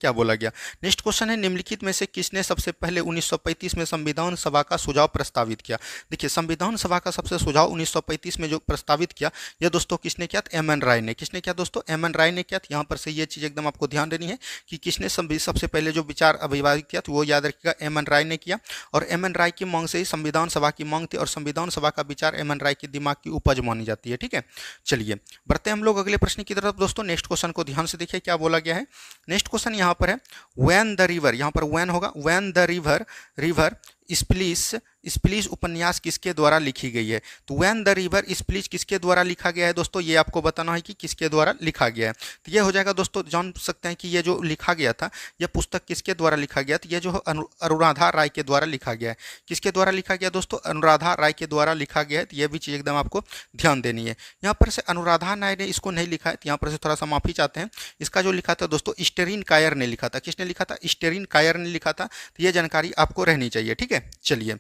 क्या बोला गया। नेक्स्ट क्वेश्चन है, निम्नलिखित में से किसने सबसे पहले 1935 में संविधान सभा का सुझाव प्रस्तावित किया। देखिए, संविधान सभा का सबसे सुझाव 1935 में जो प्रस्तावित किया, यह दोस्तों किसने किया, एम एन राय ने। किसने किया दोस्तों, एम एन राय ने किया। यहाँ पर से ये चीज़ एकदम आपको ध्यान देनी है कि किसने सबसे पहले जो विचार अभिवादित किया तो वो याद रखिएगा, एम एन राय ने किया। और एम एन राय की मांग से ही संविधान सभा की मांग थी, और संविधान सभा का विचार एम एन राय के दिमाग की उपज मानी जाती है। ठीक है, चलिए बढ़ते हैं हम लोग अगले प्रश्न की तरफ दोस्तों। नेक्स्ट क्वेश्चन को ध्यान से देखिए क्या बोला गया है। नेक्स्ट क्वेश्चन यहाँ पर है, व्हेन द रिवर, यहाँ पर व्हेन होगा, व्हेन द रिवर स्प्लीज उपन्यास किसके द्वारा लिखी गई है। तो व्हेन द रिवर स्प्लीज किसके द्वारा लिखा गया है दोस्तों, ये आपको बताना है कि किसके द्वारा लिखा गया है। तो ये हो जाएगा दोस्तों, जान सकते हैं कि ये जो लिखा गया था, यह पुस्तक किसके द्वारा लिखा गया। तो ये जो अनुराधा राय के द्वारा लिखा गया है। किसके द्वारा लिखा गया दोस्तों, अनुराधा राय के द्वारा लिखा गया है। तो ये भी चीज़ एकदम आपको ध्यान देनी है। यहाँ पर से अनुराधा राय ने इसको नहीं लिखा है, तो यहाँ पर से थोड़ा सा माफी चाहते हैं। इसका जो लिखा था दोस्तों, स्टेरिन कायर ने लिखा था। किसने लिखा था, स्टेरिन कायर ने लिखा था। तो ये जानकारी आपको रहनी चाहिए। ठीक है, चलिए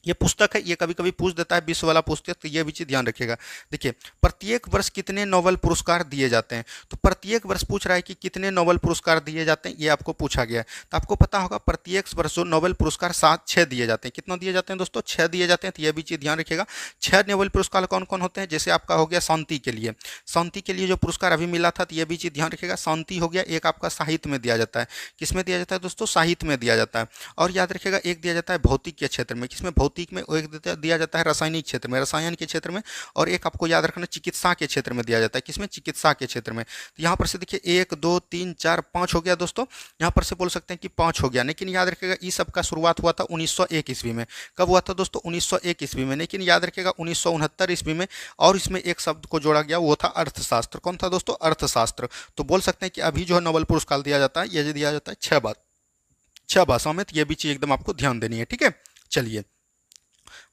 ये पुस्तक है, ये कभी कभी पूछ देता है, 20 वाला पूछते हैं, तो ये भी चीज ध्यान रखिएगा। देखिए, प्रत्येक वर्ष कितने नोबेल पुरस्कार दिए जाते हैं। तो प्रत्येक वर्ष पूछ रहा है कि कितने नोबेल पुरस्कार दिए जाते हैं, ये आपको पूछा गया है। तो आपको पता होगा प्रत्येक वर्ष जो नोबेल पुरस्कार 6 दिए जाते हैं। कितना दिए जाते हैं दोस्तों, 6 दिए जाते हैं। तो ये भी चीज ध्यान रखिएगा। 6 नोबेल पुरस्कार कौन कौन होते हैं, जैसे आपका हो गया शांति के लिए, शांति के लिए जो पुरस्कार अभी मिला था, तो ये भी चीज ध्यान रखिएगा। शांति हो गया। एक आपका साहित्य में दिया जाता है। किसमें दिया जाता है दोस्तों, साहित्य में दिया जाता है। और याद रखिएगा, एक दिया जाता है भौतिक के क्षेत्र में। किसमें, भौतिक में। एक दिया जाता है रासायनिक क्षेत्र में, रसायन के क्षेत्र में। और एक आपको याद रखना चिकित्सा के क्षेत्र में दिया जाता है। किसमें, चिकित्सा के क्षेत्र में। तो यहाँ पर से देखिए 1 2 3 4 5 हो गया दोस्तों। यहाँ पर से बोल सकते हैं कि 5 हो गया। लेकिन याद रखिएगा, इस सब का शुरुआत हुआ था 1901 ईस्वी में। कब हुआ था दोस्तों, 1901 ईस्वी में। लेकिन याद रखिएगा 1969 ईस्वी में और इसमें एक शब्द को जोड़ा गया, वो था अर्थशास्त्र। कौन था दोस्तों, अर्थशास्त्र। तो बोल सकते हैं कि अभी जो है नोबेल पुरस्कार दिया जाता है, ये दिया जाता है 6 भाषाओं में। तो ये भी चीज एकदम आपको ध्यान देनी है। ठीक है, चलिए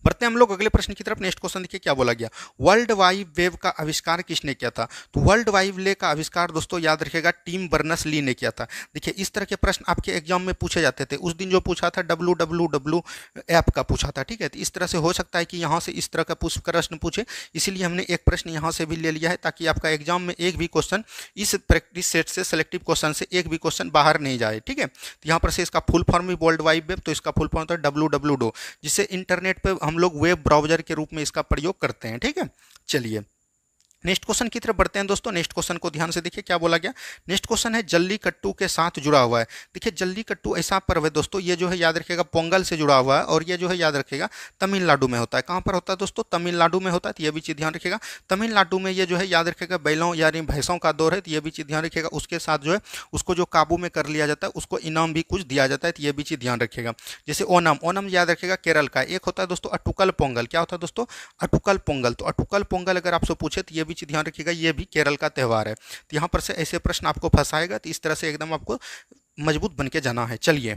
बढ़ते हैं हम लोग अगले प्रश्न की तरफ। नेक्स्ट क्वेश्चन देखिए क्या बोला गया, वर्ल्ड वाइड वेब का आविष्कार किसने किया था। तो वर्ल्ड वाइड वेब का आविष्कार दोस्तों याद रखिएगा, टिम बर्नर्स ली ने किया था। देखिए, इस तरह के प्रश्न आपके एग्जाम में पूछे जाते थे। उस दिन जो पूछा था www ऐप का पूछा था। ठीक है, तो इस तरह से हो सकता है कि यहाँ से इस तरह का प्रश्न पूछे, इसीलिए हमने एक प्रश्न यहाँ से भी ले लिया है, ताकि आपका एग्जाम में एक भी क्वेश्चन इस प्रैक्टिस सेट से, सेलेक्टिव क्वेश्चन से एक भी क्वेश्चन बाहर नहीं जाए। ठीक है, तो यहाँ पर से इसका फुल फॉर्म भी वर्ल्ड वाइड वेब, तो इसका फुल फॉर्म होता है www, जिससे इंटरनेट पर हम लोग वेब ब्राउजर के रूप में इसका प्रयोग करते हैं। ठीक है, चलिए नेक्स्ट क्वेश्चन की तरफ बढ़ते हैं दोस्तों। नेक्स्ट क्वेश्चन को ध्यान से देखिए क्या बोला गया। नेक्स्ट क्वेश्चन है, जल्लीकट्टू के साथ जुड़ा हुआ है। देखिए, जल्लीकट्टू ऐसा पर्व है दोस्तों, ये जो है याद रखिएगा पोंगल से जुड़ा हुआ है, और ये जो है याद रखिएगा तमिलनाडु में होता है। कहाँ पर होता है दोस्तों, तमिलनाडु में होता है। तो ये भी चीज़ ध्यान रखिएगा, तमिलनाडु में ये जो है याद रखिएगा बैलों यानी भैंसों का दौर है। तो ये भी चीज़ ध्यान रखिएगा। उसके साथ जो है उसको जो काबू में कर लिया जाता है, उसको इनाम भी कुछ दिया जाता है। तो ये भी चीज़ ध्यान रखिएगा। जैसे ओनम, ओनम याद रखिएगा केरल का। एक होता है दोस्तों अटुकल पोंगल। क्या होता है दोस्तों, अटुकल पोंगल। तो अटुकल पोंगल अगर आपसे पूछे, तो ये भी चीज़ ध्यान रखिएगा, ये भी केरल का त्यौहार है। तो यहाँ पर से ऐसे प्रश्न आपको फंसाएगा, तो इस तरह से एकदम आपको मजबूत बन के जाना है। चलिए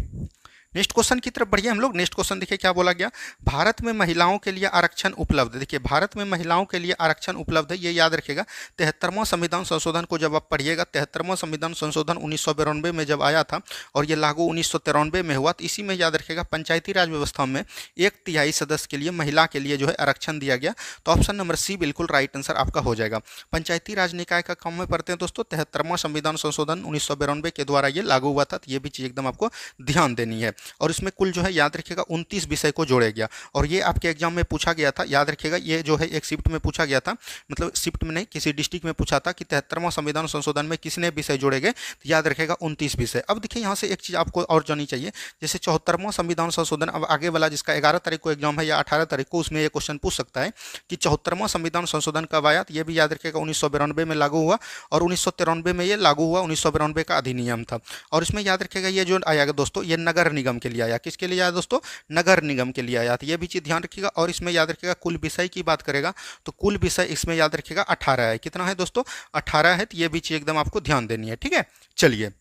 नेक्स्ट क्वेश्चन की तरफ बढ़िए हम लोग। नेक्स्ट क्वेश्चन देखिए क्या बोला गया, भारत में महिलाओं के लिए आरक्षण उपलब्ध है। देखिए, भारत में महिलाओं के लिए आरक्षण उपलब्ध है, ये याद रखिएगा। 73वां संविधान संशोधन को जब आप पढ़िएगा, 73वां संविधान संशोधन 1992 में जब आया था और ये लागू 1993 में हुआ, तो इसी में याद रखिएगा पंचायती राज व्यवस्था में 1/3 सदस्य के लिए, महिला के लिए जो है आरक्षण दिया गया। तो ऑप्शन नंबर सी बिल्कुल राइट आंसर आपका हो जाएगा। पंचायती राज निकाय का काम में पढ़ते हैं दोस्तों, 73वां संविधान संशोधन 1992 के द्वारा ये लागू हुआ था। तो ये भी चीज़ एकदम आपको ध्यान देनी है। और इसमें कुल जो है याद रखिएगा 29 विषय को जोड़ा गया, और ये आपके एग्जाम में पूछा गया था। याद रखिएगा, ये जो है एक शिफ्ट में पूछा गया था, मतलब शिफ्ट में नहीं, किसी डिस्ट्रिक्ट में पूछा था कि 73वां संविधान संशोधन में किसने विषय जोड़े गए। तो याद रखिएगा 29 विषय। अब देखिए, यहाँ से एक चीज़ आपको और जाननी चाहिए, जैसे 74वां संविधान संशोधन, अब आगे वाला जिसका 11 तारीख को एग्जाम है या 18 तारीख को, उसमें ये क्वेश्चन पूछ सकता है कि 74वां संविधान संशोधन कब आया। तो ये भी याद रखिएगा 1992 में लागू हुआ, और 1993 में ये लागू हुआ। 1992 का अधिनियम था। और इसमें याद रखिएगा ये जो आया दोस्तों, ये नगर निगम के लिए आया। किसके लिए आया दोस्तों, नगर निगम के लिए आया। तो ये भी चीज़ ध्यान रखिएगा। और इसमें याद रखिएगा कुल विषय की बात करेगा, तो कुल विषय इसमें याद रखिएगा 18 है। कितना है दोस्तों, 18 है। तो ये भी चीज़ एकदम आपको ध्यान देनी है। ठीक है, चलिए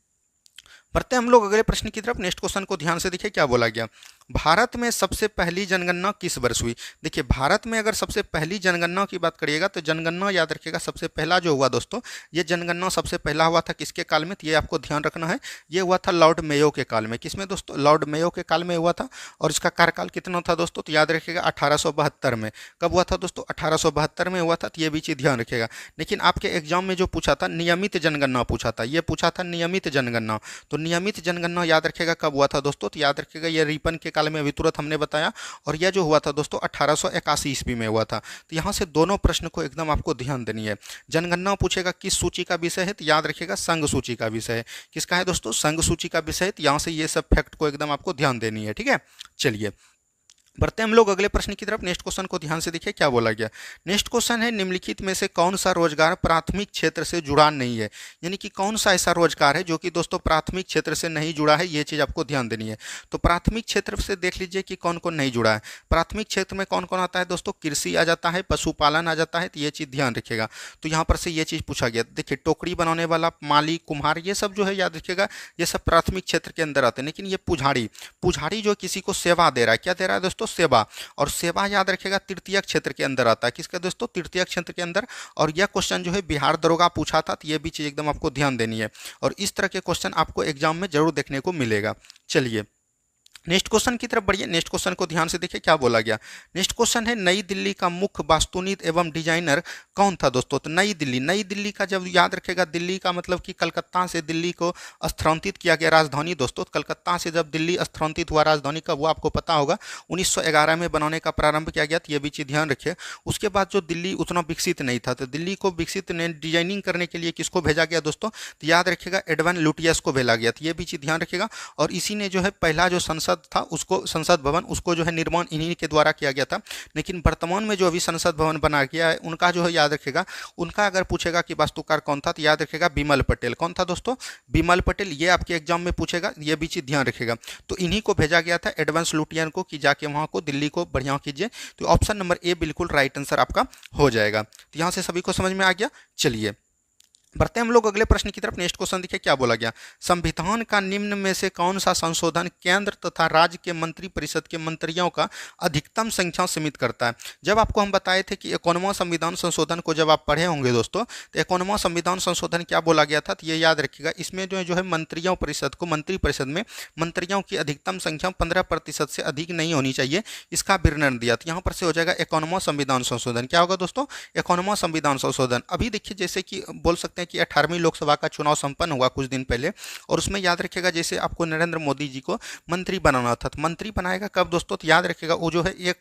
बढ़ते हैं हम लोग अगले प्रश्न की तरफ। नेक्स्ट क्वेश्चन को ध्यान से देखिए क्या बोला गया, भारत में सबसे पहली जनगणना किस वर्ष हुई? देखिए, भारत में अगर सबसे पहली जनगणना की बात करिएगा तो जनगणना याद रखिएगा, सबसे पहला जो हुआ दोस्तों, ये जनगणना सबसे पहला हुआ था किसके काल में? तो ये आपको ध्यान रखना है, ये हुआ था लॉर्ड मेयो के काल में। किसमें दोस्तों? लॉर्ड मेयो के काल में हुआ था। और इसका कार्यकाल कितना था दोस्तों? तो याद रखिएगा 1872 में। कब हुआ था दोस्तों? 1872 में हुआ था। तो ये भी चीज़ ध्यान रखिएगा। लेकिन आपके एग्जाम में जो पूछा था, नियमित जनगणना पूछा था, ये पूछा था नियमित जनगणना। तो नियमित जनगणना याद रखिएगा कब हुआ था दोस्तों? तो याद रखिएगा ये रिपन के काल में, अभी तुरंत हमने बताया। और यह जो हुआ था दोस्तों 1881 ईस्वी में हुआ था। तो यहाँ से दोनों प्रश्न को एकदम आपको ध्यान देनी है। जनगणना पूछेगा किस सूची का विषय है? तो याद रखिएगा संघ सूची का विषय है। किसका है दोस्तों? संघ सूची का विषय है। तो यहाँ से ये सब फैक्ट को एकदम आपको ध्यान देनी है। ठीक है, चलिए बढ़ते हम लोग अगले प्रश्न की तरफ। नेक्स्ट क्वेश्चन को ध्यान से देखिए क्या बोला गया। नेक्स्ट क्वेश्चन है, निम्नलिखित में से कौन सा रोजगार प्राथमिक क्षेत्र से जुड़ा नहीं है? यानी कि कौन सा ऐसा रोजगार है जो कि दोस्तों प्राथमिक क्षेत्र से नहीं जुड़ा है, ये चीज आपको ध्यान देनी है। तो प्राथमिक क्षेत्र से देख लीजिए कि कौन कौन नहीं जुड़ा है। प्राथमिक क्षेत्र में कौन कौन आता है दोस्तों? कृषि आ जाता है, पशुपालन आ जाता है। तो ये चीज ध्यान रखिएगा। तो यहाँ पर से ये चीज पूछा गया। देखिए, टोकरी बनाने वाला, माली, कुम्हार, ये सब जो है याद रखिएगा, ये सब प्राथमिक क्षेत्र के अंदर आते हैं। लेकिन ये पुजारी, पुजारी जो किसी को सेवा दे रहा है, क्या दे रहा है दोस्तों? सेवा। और सेवा याद रखेगा तृतीय क्षेत्र के अंदर आता है। किसका दोस्तों? तृतीय क्षेत्र के अंदर। और यह क्वेश्चन जो है बिहार दरोगा पूछा था। तो यह भी चीज एकदम आपको ध्यान देनी है। और इस तरह के क्वेश्चन आपको एग्जाम में जरूर देखने को मिलेगा। चलिए नेक्स्ट क्वेश्चन की तरफ बढ़िए। नेक्स्ट क्वेश्चन को ध्यान से देखिए क्या बोला गया। नेक्स्ट क्वेश्चन है, नई दिल्ली का मुख्य वास्तुनिक एवं डिजाइनर कौन था दोस्तों? तो नई दिल्ली, नई दिल्ली का जब याद रखेगा, दिल्ली का मतलब कि कलकत्ता से दिल्ली को स्थानांतरित किया गया राजधानी दोस्तों। कलकत्ता से जब दिल्ली स्थानांतरित हुआ राजधानी कब हुआ आपको पता होगा? 1911 में बनाने का प्रारंभ किया गया। तो ये भी चीज ध्यान रखिए। उसके बाद जो दिल्ली उतना विकसित नहीं था, तो दिल्ली को विकसित डिजाइनिंग करने के लिए किसको भेजा गया दोस्तों? तो याद रखिएगा एडवन लुटियस को भेजा गया। तो ये भी चीज ध्यान रखिएगा। और इसी ने जो है पहला जो संसद था, उसको संसद भवन, उसको जो है निर्माण इन्हीं के द्वारा किया गया था। लेकिन वर्तमान में जो अभी संसद भवन बना गया है, उनका जो है याद रखेगा, उनका अगर पूछेगा कि वास्तुकार कौन था, तो याद रखेगा बिमल पटेल। कौन था दोस्तों? बिमल पटेल। ये आपके एग्जाम में पूछेगा, ये भी चीज ध्यान रखेगा। तो इन्हीं को भेजा गया था एडवांस लुटियन को कि जाके वहां को दिल्ली को बढ़िया कीजिए। तो ऑप्शन नंबर ए बिल्कुल राइट आंसर आपका हो जाएगा। तो यहां से सभी को समझ में आ गया। चलिए बढ़ते हम लोग अगले प्रश्न की तरफ। नेक्स्ट क्वेश्चन देखिए क्या बोला गया। संविधान का निम्न में से कौन सा संशोधन केंद्र तथा राज्य के मंत्री परिषद के मंत्रियों का अधिकतम संख्या सीमित करता है? जब आपको हम बताए थे कि 51वां संविधान संशोधन को जब आप पढ़े होंगे दोस्तों, तो 51वां संविधान संशोधन क्या बोला गया था? तो ये याद रखिएगा, इसमें जो है मंत्रियों परिषद को, मंत्री परिषद में मंत्रियों की अधिकतम संख्या 15% से अधिक नहीं होनी चाहिए, इसका वर्णन दिया। तो यहाँ पर से हो जाएगा 51वां संविधान संशोधन। क्या होगा दोस्तों? 51वां संविधान संशोधन। अभी देखिए, जैसे कि बोल सकते हैं कि 18वीं लोकसभा का चुनाव संपन्न हुआ कुछ दिन पहले, और उसमें याद रखिएगा जैसे आपको नरेंद्र मोदी जी को मंत्री बनाना था। तो मंत्री बनाएगा कब दोस्तों? तो याद रखिएगा वो जो है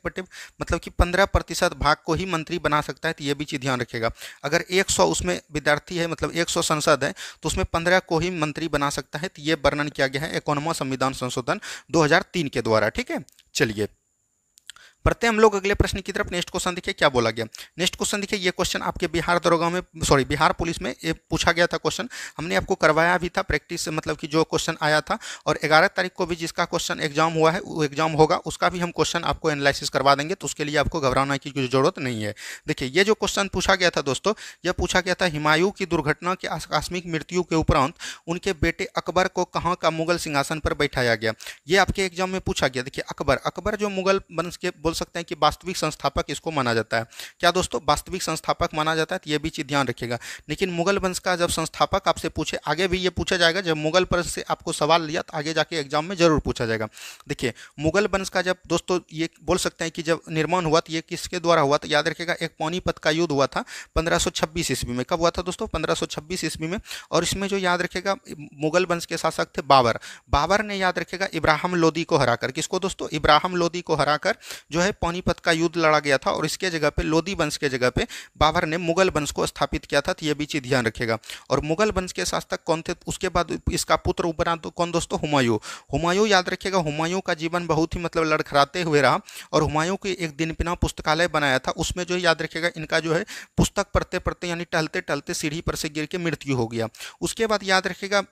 मतलब कि 15% भाग को ही मंत्री बना सकता है। तो ये भी चीज ध्यान रखिएगा। अगर 100 उसमें विद्यार्थी है, मतलब 100 संसद है, तो उसमें 15 को ही मंत्री बना सकता है। तो ये वर्णन किया गया है 51वां संविधान संशोधन 2003 के द्वारा। ठीक है, चलिए बढ़ते हम लोग अगले प्रश्न की तरफ। नेक्स्ट क्वेश्चन देखिए क्या बोला गया। नेक्स्ट क्वेश्चन देखिए, ये क्वेश्चन आपके बिहार दरोगा में, सॉरी बिहार पुलिस में ये पूछा गया था क्वेश्चन। हमने आपको करवाया भी था प्रैक्टिस से, मतलब कि जो क्वेश्चन आया था। और 11 तारीख को भी जिसका क्वेश्चन एग्जाम हुआ है, वो एग्जाम होगा, उसका भी हम क्वेश्चन आपको एनालिसिस करवा देंगे। तो उसके लिए आपको घबराना की कुछ जरूरत नहीं है। देखिए ये जो क्वेश्चन पूछा गया था दोस्तों, यह पूछा गया था, हुमायूं की दुर्घटना के आकस्मिक मृत्यु के उपरांत उनके बेटे अकबर को कहाँ का मुगल सिंहासन पर बैठाया गया? ये आपके एग्जाम में पूछा गया। देखिए अकबर, अकबर जो मुगल वंश के बोल सकते हैं कि वास्तविक संस्थापक इसको माना जाता है। क्या दोस्तों? वास्तविक संस्थापक माना जाता है। तो ये भी चीज ध्यान रखिएगा। लेकिन मुगल वंश का जब संस्थापक आपसे पूछे, आगे भी ये पूछा जाएगा, जब मुगल वंश से आपको सवाल लिया तो आगे जाके एग्जाम में जरूर पूछा जाएगा। देखिए मुगल वंश का जब दोस्तों ये बोल सकते हैं कि जब निर्माण हुआ, तो ये किसके द्वारा हुआ? तो याद रखिएगा एक पानीपत का युद्ध हुआ था 1526 ईस्वी में। कब हुआ था दोस्तों? 1526 ईस्वी में। और इसमें जो याद रखिएगा मुगल वंश के शासक थे बाबर। बाबर ने याद रखिएगा इब्राहिम लोदी को हराकर, किसको दोस्तों? इब्राहिम लोदी को हराकर जो है पानीपत का युद्ध लड़ा गया था। और इसके जगह पे लोदी वंश के जगह पे बाबर ने मुगल वंश को स्थापित किया था। तो ये भी चीज ध्यान रखेगा। और मुगल वंश के शासक कौन थे? उसके बाद इसका पुत्र बना तो कौन दोस्तों? हुमायूं। हुमायूं याद रखिएगा, हुमायूं का जीवन बहुत ही मतलब लड़खड़ाते हुए रहा। और हुमायूं की एक दिन बिना पुस्तकालय बनाया था, उसमें जो याद रखिएगा इनका जो है पुस्तक पढ़ते पढ़ते यानी टहलते टहलते सीढ़ी पर से गिर के मृत्यु हो गया। उसके बाद याद रखिएगा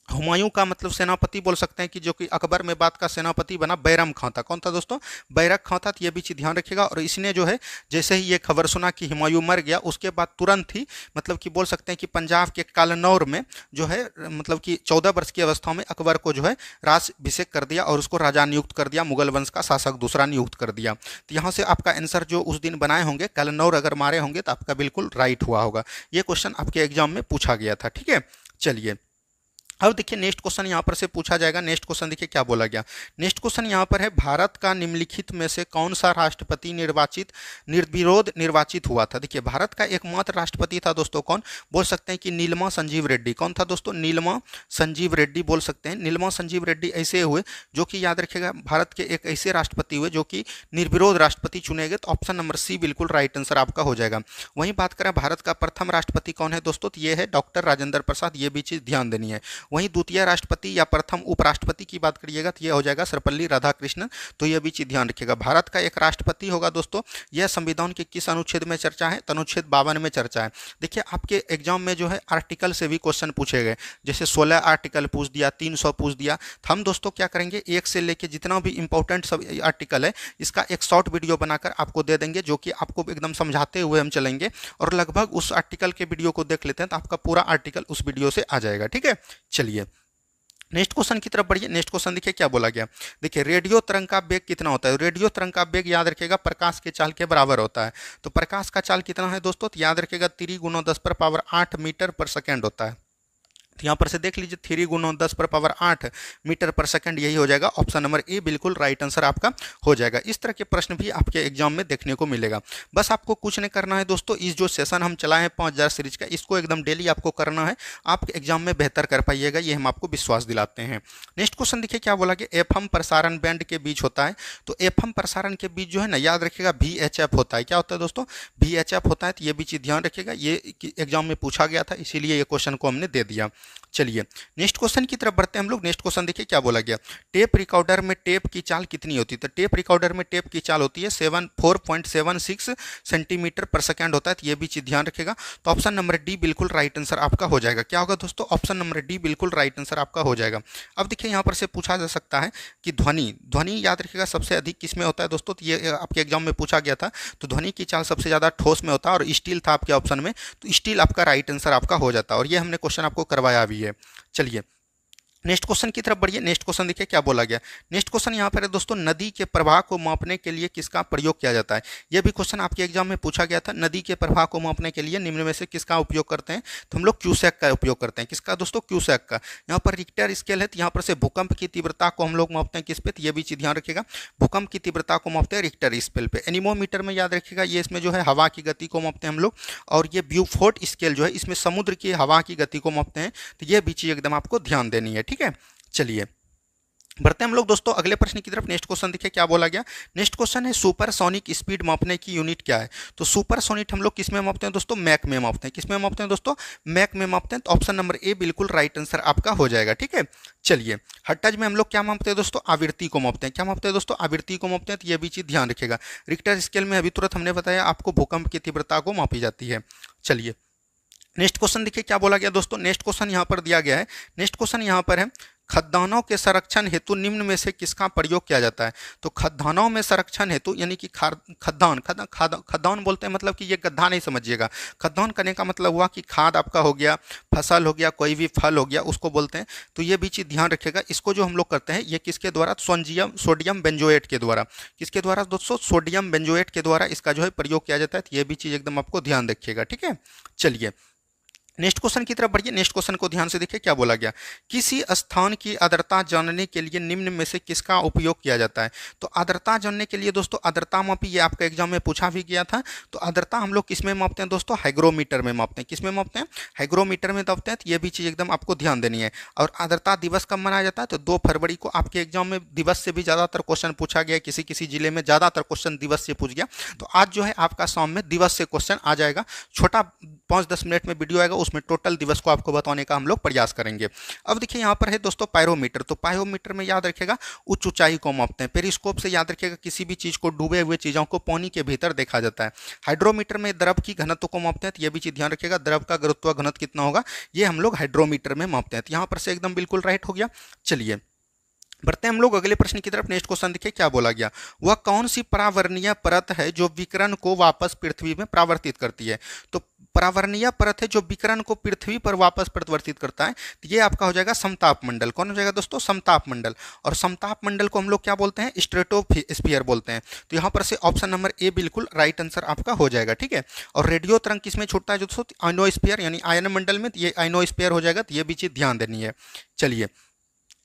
हुमायूं का मतलब सेनापति बोल सकते हैं कि जो कि अकबर में बाद का सेनापति बना बैरम खां था। कौन था दोस्तों? बैरक खां था। तो ये भी चीज़ ध्यान रखिएगा। और इसने जो है जैसे ही ये खबर सुना कि हुमायूं मर गया, उसके बाद तुरंत ही मतलब कि बोल सकते हैं कि पंजाब के कालनौर में जो है मतलब कि 14 वर्ष की अवस्था में अकबर को जो है राजाभिषेक कर दिया और उसको राजा नियुक्त कर दिया, मुगल वंश का शासक दूसरा नियुक्त कर दिया। तो यहाँ से आपका आंसर जो उस दिन बनाए होंगे, कालनौर अगर मारे होंगे तो आपका बिल्कुल राइट हुआ होगा। ये क्वेश्चन आपके एग्जाम में पूछा गया था। ठीक है, चलिए अब देखिए नेक्स्ट क्वेश्चन यहाँ पर से पूछा जाएगा। नेक्स्ट क्वेश्चन देखिए क्या बोला गया। नेक्स्ट क्वेश्चन यहाँ पर है, भारत का निम्नलिखित में से कौन सा राष्ट्रपति निर्विरोध निर्वाचित हुआ था? देखिए भारत का एकमात्र राष्ट्रपति था दोस्तों कौन? बोल सकते हैं कि नीलमा संजीव रेड्डी। कौन था दोस्तों? नीलमा संजीव रेड्डी बोल सकते हैं। नीलमा संजीव रेड्डी ऐसे हुए जो कि याद रखिएगा भारत के एक ऐसे राष्ट्रपति हुए जो कि निर्विरोध राष्ट्रपति चुने गए। तो ऑप्शन नंबर सी बिल्कुल राइट आंसर आपका हो जाएगा। वहीं बात करें भारत का प्रथम राष्ट्रपति कौन है दोस्तों? तो ये है डॉक्टर राजेंद्र प्रसाद। ये भी चीज़ ध्यान देनी है। वहीं द्वितीय राष्ट्रपति या प्रथम उपराष्ट्रपति की बात करिएगा तो यह हो जाएगा सर्वपल्ली राधाकृष्णन। तो यह भी चीज ध्यान रखिएगा। भारत का एक राष्ट्रपति होगा दोस्तों। यह संविधान के किस अनुच्छेद में चर्चा है? तो अनुच्छेद 52 में चर्चा है। देखिए आपके एग्जाम में जो है आर्टिकल से भी क्वेश्चन पूछे गए, जैसे 16 आर्टिकल पूछ दिया, 300 पूछ दिया। तो हम दोस्तों क्या करेंगे, एक से लेके जितना भी इंपॉर्टेंट सब आर्टिकल है इसका एक शॉर्ट वीडियो बनाकर आपको दे देंगे, जो कि आपको एकदम समझाते हुए हम चलेंगे और लगभग उस आर्टिकल के वीडियो को देख लेते हैं तो आपका पूरा आर्टिकल उस वीडियो से आ जाएगा। ठीक है, चलिए नेक्स्ट क्वेश्चन की तरफ बढ़िए। नेक्स्ट क्वेश्चन देखिए क्या बोला गया। देखिए रेडियो तरंग का वेग कितना होता है? रेडियो तरंग का वेग याद रखिएगा प्रकाश के चाल के बराबर होता है। तो प्रकाश का चाल कितना है दोस्तों? तो याद रखिएगा 3 × 10⁻8 मीटर पर सेकेंड होता है। तो यहाँ पर से देख लीजिए 3 × 10⁻8 मीटर पर सेकंड, यही हो जाएगा ऑप्शन नंबर ए बिल्कुल राइट आंसर आपका हो जाएगा। इस तरह के प्रश्न भी आपके एग्जाम में देखने को मिलेगा। बस आपको कुछ नहीं करना है दोस्तों, इस जो सेशन हम चलाए हैं 5000 सीरीज का, इसको एकदम डेली आपको करना है। आप एग्जाम में बेहतर कर पाइएगा, ये हम आपको विश्वास दिलाते हैं। नेक्स्ट क्वेश्चन देखिए क्या बोला कि एफएम प्रसारण बैंड के बीच होता है। तो एफएम प्रसारण के बीच जो है ना, याद रखिएगा VHF होता है। क्या होता है दोस्तों? VHF होता है। तो ये भी चीज़ ध्यान रखिएगा, ये एग्जाम में पूछा गया था, इसीलिए ये क्वेश्चन को हमने दे दिया। चलिए नेक्स्ट क्वेश्चन की तरफ बढ़ते हैं हम लोग। नेक्स्ट क्वेश्चन देखिए क्या बोला गया। टेप रिकॉर्डर में टेप की चाल कितनी होती है? तो टेप रिकॉर्डर में टेप की चाल होती है 4.76 सेंटीमीटर पर सेकंड होता है। तो ये भी चीज ध्यान रखेगा। तो ऑप्शन नंबर डी बिल्कुल राइट आंसर आपका हो जाएगा। क्या होगा दोस्तों? ऑप्शन नंबर डी बिल्कुल राइट आंसर आपका हो जाएगा। अब देखिए यहाँ पर से पूछा जा सकता है कि ध्वनि याद रखिएगा सबसे अधिक किस में होता है दोस्तों? तो ये आपके एग्जाम में पूछा गया था। तो ध्वनि की चाल सबसे ज्यादा ठोस में होता है और स्टील था आपके ऑप्शन में, तो स्टील आपका राइट आंसर आपका हो जाता है। और ये हमने क्वेश्चन आपको करवाया भी है। चलिए नेक्स्ट क्वेश्चन की तरफ बढ़िए। नेक्स्ट क्वेश्चन देखिए क्या बोला गया। नेक्स्ट क्वेश्चन यहाँ पर है दोस्तों, नदी के प्रवाह को मापने के लिए किसका प्रयोग किया जाता है? यह भी क्वेश्चन आपके एग्जाम में पूछा गया था। नदी के प्रवाह को मापने के लिए निम्न में से किसका उपयोग करते हैं? तो हम लोग क्यूसेक का उपयोग करते हैं। किसका दोस्तों? क्यूसेक का। यहाँ पर रिक्टर स्केल है, तो यहाँ पर से भूकंप की तीव्रता को हम लोग मापते हैं किस पे? तो ये भी चीज ध्यान रखिएगा, भूकंप की तीव्रता को मापते हैं रिक्टर स्केल पे। एनीमोमीटर में याद रखिएगा ये इसमें जो है हवा की गति को मापते हैं हम लोग। और ये ब्यूफोर्ट स्केल जो है इसमें समुद्र की हवा की गति को मापते हैं। तो ये भी चीज एकदम आपको ध्यान देनी है। ठीक है, चलिए बढ़ते हैं हम लोग दोस्तों अगले प्रश्न की तरफ। नेक्स्ट क्वेश्चन देखिए क्या बोला गया। नेक्स्ट क्वेश्चन है, सुपरसोनिक स्पीड मापने की यूनिट क्या है? तो सुपरसोनिक हम लोग किस में मापते हैं दोस्तों? मैक में मापते हैं। किस में मापते हैं दोस्तों? मैक में मापते हैं। तो ऑप्शन नंबर ए बिल्कुल राइट आंसर आपका हो जाएगा। ठीक है, चलिए हर्ट्ज में हम लोग क्या मापते हैं दोस्तों? आवृत्ति को मापते हैं। क्या मापते हैं दोस्तों? आवृत्ति को मापते हैं। तो ये भी चीज ध्यान रखिएगा। रिक्टर स्केल में अभी तुरंत हमने बताया आपको भूकंप की तीव्रता को मापी जाती है। चलिए नेक्स्ट क्वेश्चन देखिए क्या बोला गया दोस्तों। नेक्स्ट क्वेश्चन यहाँ पर दिया गया है। नेक्स्ट क्वेश्चन यहाँ पर है, खद्दानों के संरक्षण हेतु निम्न में से किसका प्रयोग किया जाता है? तो खद्दानों में संरक्षण हेतु यानी कि खद्दान बोलते हैं, मतलब कि ये गड्ढा नहीं समझिएगा। खद्दान करने का मतलब हुआ कि खाद आपका हो गया, फसल हो गया, कोई भी फल हो गया, उसको बोलते हैं। तो ये भी चीज़ ध्यान रखिएगा। इसको जो हम लोग करते हैं ये किसके द्वारा? सोडियम बेंजोएट के द्वारा। किसके द्वारा दोस्तों? सोडियम बेंजोएट के द्वारा इसका जो है प्रयोग किया जाता है। तो ये भी चीज़ एकदम आपको ध्यान रखिएगा। ठीक है, चलिए नेक्स्ट क्वेश्चन की तरफ बढ़िए। नेक्स्ट क्वेश्चन को ध्यान से देखिए क्या बोला गया। किसी स्थान की आर्द्रता जानने के लिए निम्न में से किसका उपयोग किया जाता है? तो आर्द्रता जानने के लिए दोस्तों आर्द्रता मापी, ये आपका एग्जाम में पूछा भी गया था। तो आर्द्रता हम लोग किस में मापते हैं दोस्तों? हाइग्रोमीटर में मापते हैं। किस में मापते हैं? हाइग्रोमीटर में मापते हैं। तो ये भी चीज़ एकदम आपको ध्यान देनी है। और आर्द्रता दिवस कब मनाया जाता है? तो 2 फरवरी को। आपके एग्जाम में दिवस से भी ज़्यादातर क्वेश्चन पूछा गया, किसी किसी जिले में ज़्यादातर क्वेश्चन दिवस से पूछ गया। तो आज जो है आपका शाम में दिवस से क्वेश्चन आ जाएगा। छोटा 5-10 मिनट में वीडियो आएगा, उसमें टोटल दिवस को आपको बताने का हम लोग प्रयास करेंगे। अब देखिए यहाँ पर है दोस्तों पायरोमीटर, तो पायरोमीटर में याद रखिएगा उच्च ऊंचाई को मापते हैं। पेरिस्कोप से याद रखिएगा किसी भी चीज को, डूबे हुए चीजों को पानी के भीतर देखा जाता है। हाइड्रोमीटर में द्रव की घनत्व को मापते हैं, तो ये भी चीज ध्यान रखिएगा, द्रव का गुरुत्व घनत्व कितना होगा ये हम लोग हाइड्रोमीटर में मापते हैं। तो यहाँ पर से एकदम बिल्कुल राइट हो गया। चलिए बढ़ते हैं हम लोग अगले प्रश्न की तरफ। नेक्स्ट क्वेश्चन देखिए क्या बोला गया, वह कौन सी परावर्णीय परत है जो विकिरण को वापस पृथ्वी में परावर्तित करती है। तो परावर्णीय परत है जो विकिरण को पृथ्वी पर वापस परावर्तित करता है, तो ये आपका हो जाएगा समताप मंडल। कौन हो जाएगा दोस्तों, समताप मंडल। और समताप मंडल को हम लोग क्या बोलते हैं, स्ट्रेटोस्फीयर बोलते हैं। तो यहाँ पर से ऑप्शन नंबर ए बिल्कुल राइट आंसर आपका हो जाएगा, ठीक है। और रेडियो तरंग किसमें छूटता है दोस्तों, आयनोस्फीयर यानी आयन मंडल में, तो ये आयनोस्फीयर हो जाएगा। तो ये भी चीज ध्यान देनी है। चलिए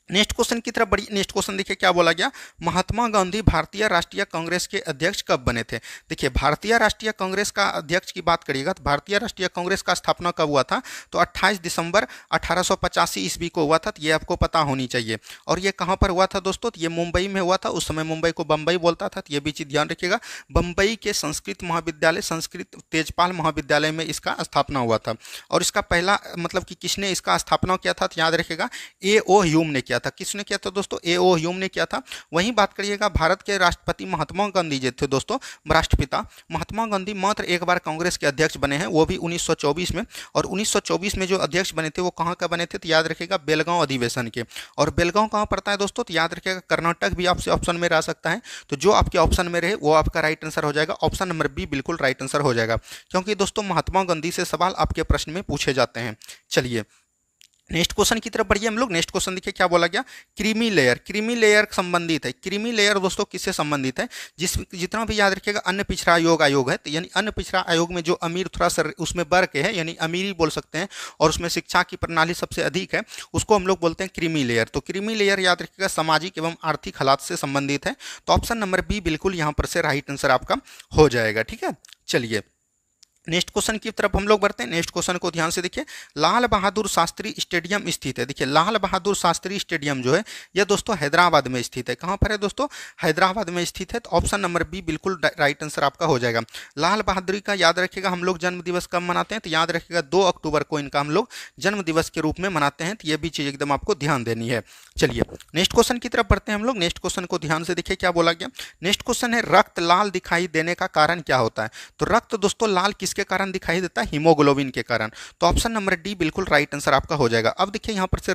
नेक्स्ट क्वेश्चन की तरफ बढ़िए। नेक्स्ट क्वेश्चन देखिए क्या बोला गया, महात्मा गांधी भारतीय राष्ट्रीय कांग्रेस के अध्यक्ष कब बने थे। देखिए भारतीय राष्ट्रीय कांग्रेस का अध्यक्ष की बात करिएगा तो भारतीय राष्ट्रीय कांग्रेस का स्थापना कब हुआ था, तो 28 दिसंबर 1885 ईस्वी को हुआ था। तो ये आपको पता होनी चाहिए। और ये कहाँ पर हुआ था दोस्तों, तो ये मुंबई में हुआ था। उस समय मुंबई को बम्बई बोलता था, तो ये भी चीज ध्यान रखिएगा। बम्बई के संस्कृत महाविद्यालय, संस्कृत तेजपाल महाविद्यालय में इसका स्थापना हुआ था। और इसका पहला मतलब कि किसने इसका स्थापना किया था, तो याद रखिएगा ए.ओ. ह्यूम ने किया था। किसने किया था दोस्तों, ए.ओ. ह्यूम ने किया था। वहीं बात करिएगा भारत के राष्ट्रपति महात्मा गांधी जो थे दोस्तों, राष्ट्रपिता महात्मा गांधी मात्र एक बार कांग्रेस के अध्यक्ष बने हैं, वो भी 1924 में। और 1924 में जो अध्यक्ष बने थे वो कहाँ का बने थे, तो याद रखिएगा बेलगांव अधिवेशन के। और बेलगांव कहाँ पड़ता है दोस्तों, तो याद रखिएगा कर्नाटक भी आपसे ऑप्शन में रह सकता है। तो जो आपके ऑप्शन में रहे वो आपका राइट आंसर हो जाएगा। ऑप्शन नंबर बी बिल्कुल राइट आंसर हो जाएगा, क्योंकि दोस्तों महात्मा गांधी से सवाल आपके प्रश्न में पूछे जाते हैं। चलिए नेक्स्ट क्वेश्चन की तरफ बढ़िए हम लोग। नेक्स्ट क्वेश्चन देखिए क्या बोला गया, क्रीमी लेयर। क्रीमी लेयर संबंधित है, क्रीमी लेयर दोस्तों किससे संबंधित है, जितना भी याद रखिएगा अन्न पिछड़ा आयोग है। तो यानी अन्न पिछड़ा आयोग में जो अमीर थोड़ा सा उसमें बढ़ के है, यानी अमीरी बोल सकते हैं, और उसमें शिक्षा की प्रणाली सबसे अधिक है, उसको हम लोग बोलते हैं क्रीमी लेयर। तो क्रीमी लेयर याद रखिएगा सामाजिक एवं आर्थिक हालात से संबंधित है। तो ऑप्शन नंबर बी बिल्कुल यहाँ पर से राइट आंसर आपका हो जाएगा, ठीक है। चलिए नेक्स्ट क्वेश्चन की तरफ हम लोग बढ़ते हैं। नेक्स्ट क्वेश्चन को ध्यान से देखिए, लाल बहादुर शास्त्री स्टेडियम स्थित है। देखिए लाल बहादुर शास्त्री स्टेडियम जो है यह दोस्तों हैदराबाद में स्थित है। कहाँ पर है दोस्तों, हैदराबाद में स्थित है। तो ऑप्शन नंबर बी बिल्कुल राइट आंसर आपका हो जाएगा। लाल बहादुर का याद रखिएगा हम लोग जन्म दिवस कब मनाते हैं, तो याद रखिएगा 2 अक्टूबर को इनका हम लोग जन्म दिवस के रूप में मनाते हैं। तो ये भी चीज़ एकदम आपको ध्यान देनी है। चलिए नेक्स्ट क्वेश्चन की तरफ बढ़ते हैं हम लोग। नेक्स्ट क्वेश्चन को ध्यान से देखिए क्या बोला गया। नेक्स्ट क्वेश्चन है रक्त लाल दिखाई देने का कारण क्या होता है। तो रक्त दोस्तों लाल किसके कारण दिखाई देता है, हीमोग्लोबिन के कारण। तो ऑप्शन नंबर डी बिल्कुल राइट आंसर आपका हो जाएगा। अब देखिए यहाँ पर से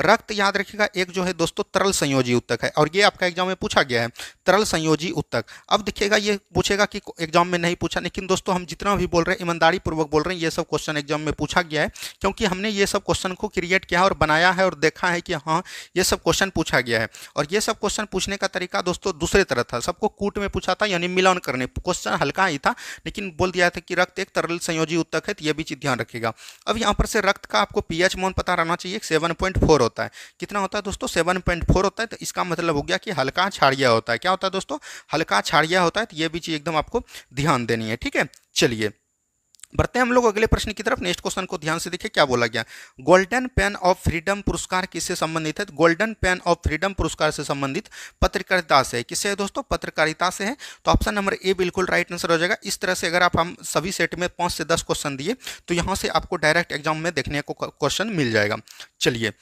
रक्त याद रखिएगा एक जो है दोस्तों तरल संयोजी उत्तक है, और ये आपका एग्जाम में पूछा गया है, तरल संयोजी उत्तक। अब देखिएगा ये पूछेगा कि एग्जाम में नहीं पूछा, लेकिन दोस्तों हम जितना भी बोल रहे हैं ईमानदारी पूर्वक बोल रहे हैं, ये सब क्वेश्चन एग्जाम में पूछा गया है, क्योंकि हमने ये सब क्वेश्चन को क्रिएट किया है और बनाया है और देखा है कि हाँ ये सब क्वेश्चन पूछा गया है। और ये सब क्वेश्चन पूछने का तरीका दोस्तों दूसरे तरह था, सबको कूट में पूछा था, यानी मिलान करने। क्वेश्चन हल्का ही था, लेकिन बोल दिया था कि रक्त एक तरल संयोजी उत्तक है। तो ये भी चीज ध्यान रखिएगा। अब यहाँ पर से रक्त का आपको पीएच मान पता रहना चाहिए, 7.4 होता है। कितना होता है दोस्तों, 7.4 होता है। तो इसका मतलब हो गया कि हल्का क्षारीय होता है। क्या होता है दोस्तों, हल्का क्षारीय होता है। तो ये भी चीज एकदम आपको ध्यान देनी है, ठीक है। चलिए बढ़ते हैं हम लोग अगले प्रश्न की तरफ। नेक्स्ट क्वेश्चन को ध्यान से देखिए क्या बोला गया, गोल्डन पेन ऑफ फ्रीडम पुरस्कार किससे संबंधित है। गोल्डन पेन ऑफ फ्रीडम पुरस्कार से संबंधित पत्रकारिता से है। किससे है दोस्तों, पत्रकारिता से है। तो ऑप्शन नंबर ए बिल्कुल राइट आंसर हो जाएगा। इस तरह से अगर आप हम सभी सेट में 5 से 10 क्वेश्चन दिए तो यहाँ से आपको डायरेक्ट एग्जाम में देखने को क्वेश्चन मिल जाएगा। चलिए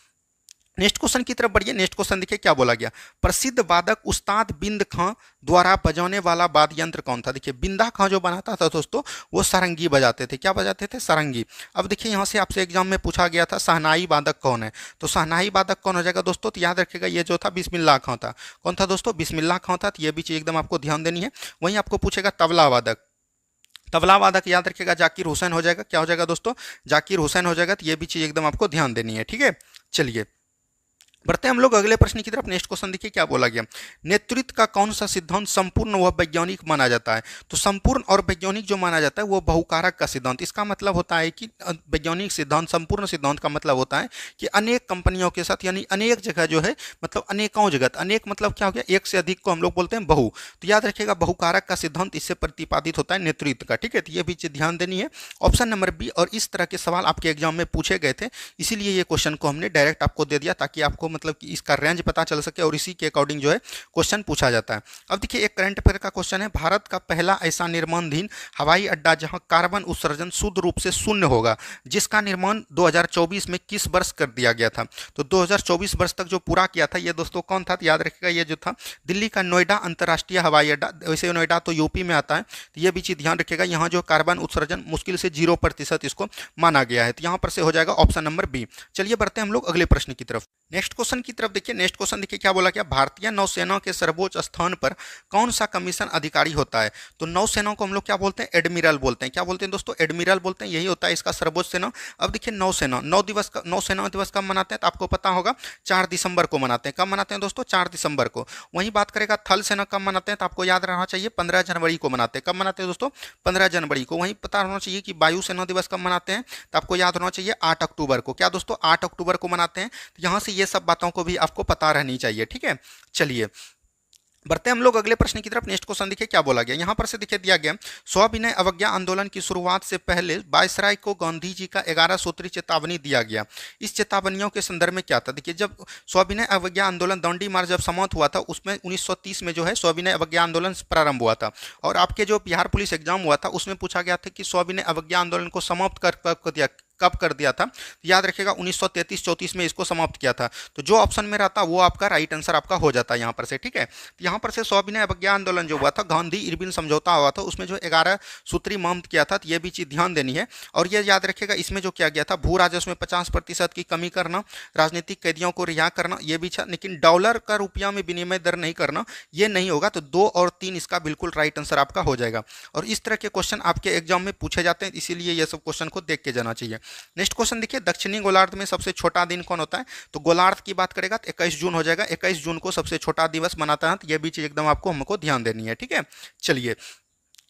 नेक्स्ट क्वेश्चन की तरफ बढ़िए। नेक्स्ट क्वेश्चन देखिए क्या बोला गया, प्रसिद्ध वादक उस्ताद बिंद खां द्वारा बजाने वाला वाद्य यंत्र कौन था। देखिए बिंदा खां जो बनाता था दोस्तों वो सारंगी बजाते थे। क्या बजाते थे, सारंगी। अब देखिए यहाँ से आपसे एग्जाम में पूछा गया था शहनाई वादक कौन है। तो शहनाई वादक कौन हो जाएगा दोस्तों, तो याद रखिएगा ये जो था बिस्मिल्लाह खां था। कौन था दोस्तों, बिस्मिल्लाह खां था। तो ये भी चीज एकदम आपको ध्यान देनी है। वहीं आपको पूछेगा तबला वादक, तबला वादक याद रखिएगा जाकिर हुसैन हो जाएगा। क्या हो जाएगा दोस्तों, जाकिर हुसैन हो जाएगा। तो ये भी चीज एकदम आपको ध्यान देनी है, ठीक है। चलिए बढ़ते हैं हम लोग अगले प्रश्न की तरफ। नेक्स्ट क्वेश्चन देखिए क्या बोला गया, नेतृत्व का कौन सा सिद्धांत संपूर्ण व वैज्ञानिक माना जाता है। तो संपूर्ण और वैज्ञानिक जो माना जाता है वो बहुकारक का सिद्धांत। इसका मतलब होता है कि वैज्ञानिक सिद्धांत, संपूर्ण सिद्धांत का मतलब होता है कि अनेक कंपनियों के साथ, यानी अनेक जगह जो है, मतलब अनेकों जगत, अनेक मतलब क्या हो गया, एक से अधिक को हम लोग बोलते हैं बहु। तो याद रखिएगा बहुकारक का सिद्धांत इससे प्रतिपादित होता है नेतृत्व का, ठीक है। तो ये भी चीज ध्यान देनी है। Option number B. और इस तरह के सवाल आपके एग्जाम में पूछे गए थे, इसीलिए ये क्वेश्चन को हमने डायरेक्ट आपको दे दिया ताकि आपको मतलब कि इसका रेंज पता चल सके और इसी के अकॉर्डिंग जो है क्वेश्चन पूछा जाता है। अब देखिए एक करंट अफेयर का क्वेश्चन है, भारत का पहला ऐसा निर्माणाधीन हवाई अड्डा जहां कार्बन उत्सर्जन शुद्ध रूप से शून्य होगा, जिसका निर्माण 2024 में किस वर्ष कर दिया गया था। तो 2024 वर्ष तक जो पूरा किया था ये दोस्तों कौन था, तो याद रखिएगा ये जो था दिल्ली का नोएडा अंतर्राष्ट्रीय हवाई अड्डा। वैसे नोएडा तो यूपी में आता है, तो ये भी चीज ध्यान रखिएगा, यहाँ जो कार्बन उत्सर्जन मुश्किल से 0% इसको माना गया है, तो यहाँ पर से हो जाएगा ऑप्शन नंबर बी। चलिए बढ़ते हैं हम लोग अगले प्रश्न की तरफ। नेक्स्ट क्वेश्चन की तरफ देखिए, नेक्स्ट क्वेश्चन देखिए क्या बोला गया, भारतीय नौसेना के सर्वोच्च स्थान पर कौन सा कमीशन अधिकारी होता है। तो नौसेना को हम लोग क्या बोलते हैं, एडमिरल बोलते हैं। क्या बोलते हैं दोस्तों, एडमिरल बोलते हैं, यही होता है इसका सर्वोच्च सेना। अब देखिए नौसेना नौसेना दिवस कब मनाते हैं, तो आपको पता होगा 4 दिसंबर को मनाते हैं। कब मनाते हैं दोस्तों, 4 दिसंबर को। वहीं बात करेगा थल सेना कब मनाते हैं, तो आपको याद रहना चाहिए 15 जनवरी को मनाते हैं। कब मनाते हैं दोस्तों, 15 जनवरी को। वहीं पता होना चाहिए कि वायुसेना दिवस कब मनाते हैं, तो आपको याद होना चाहिए 8 अक्टूबर को। क्या दोस्तों, 8 अक्टूबर को मनाते हैं। तो यहाँ से ये सब बातों को भी आपको पता रहनी चाहिए, ठीक है। चलिए बढ़ते हम लोग अगले प्रश्न की तरफ। नेक्स्ट क्वेश्चन देखिए क्या बोला गया, यहाँ पर से देखिए दिया गया, सविनय अवज्ञा आंदोलन की शुरुआत से पहले वायसराय को गांधी जी का 11 सूत्री चेतावनी दिया गया। इस चेतावनियों के संदर्भ में क्या था। देखिए जब सविनय अवज्ञा आंदोलन दांडी मार्च जब समाप्त हुआ था, उसमें 1930 में जो है सविनय अवज्ञा आंदोलन प्रारंभ हुआ था। और आपके जो बिहार पुलिस एग्जाम हुआ था उसमें पूछा गया था कि सविनय अवज्ञा आंदोलन को समाप्त कब कर दिया था। याद रखिएगा 1933-34 में इसको समाप्त किया था। तो जो ऑप्शन में रहता वो आपका राइट आंसर आपका हो जाता है यहाँ पर से, ठीक है। तो यहाँ पर से सविनय अवज्ञा आंदोलन जो हुआ था, गांधी इरविन समझौता हुआ था, उसमें जो 11 सूत्री मांग किया था, तो ये भी चीज ध्यान देनी है। और ये याद रखिएगा इसमें जो किया गया था, भू राजस्व में 50% की कमी करना, राजनीतिक कैदियों को रिहा करना, ये भी था। लेकिन डॉलर का रुपया में विनिमय दर नहीं करना, ये नहीं होगा। तो 2 और 3 इसका बिल्कुल राइट आंसर आपका हो जाएगा। और इस तरह के क्वेश्चन आपके एग्जाम में पूछे जाते हैं, इसीलिए ये सब क्वेश्चन को देख के जाना चाहिए। नेक्स्ट क्वेश्चन देखिए, दक्षिणी गोलार्ध में सबसे छोटा दिन कौन होता है। तो गोलार्ध की बात करेगा तो 21 जून हो जाएगा। 21 जून को सबसे छोटा दिवस मनाता है, तो यह भी चीज एकदम आपको हमको ध्यान देनी है, ठीक है। चलिए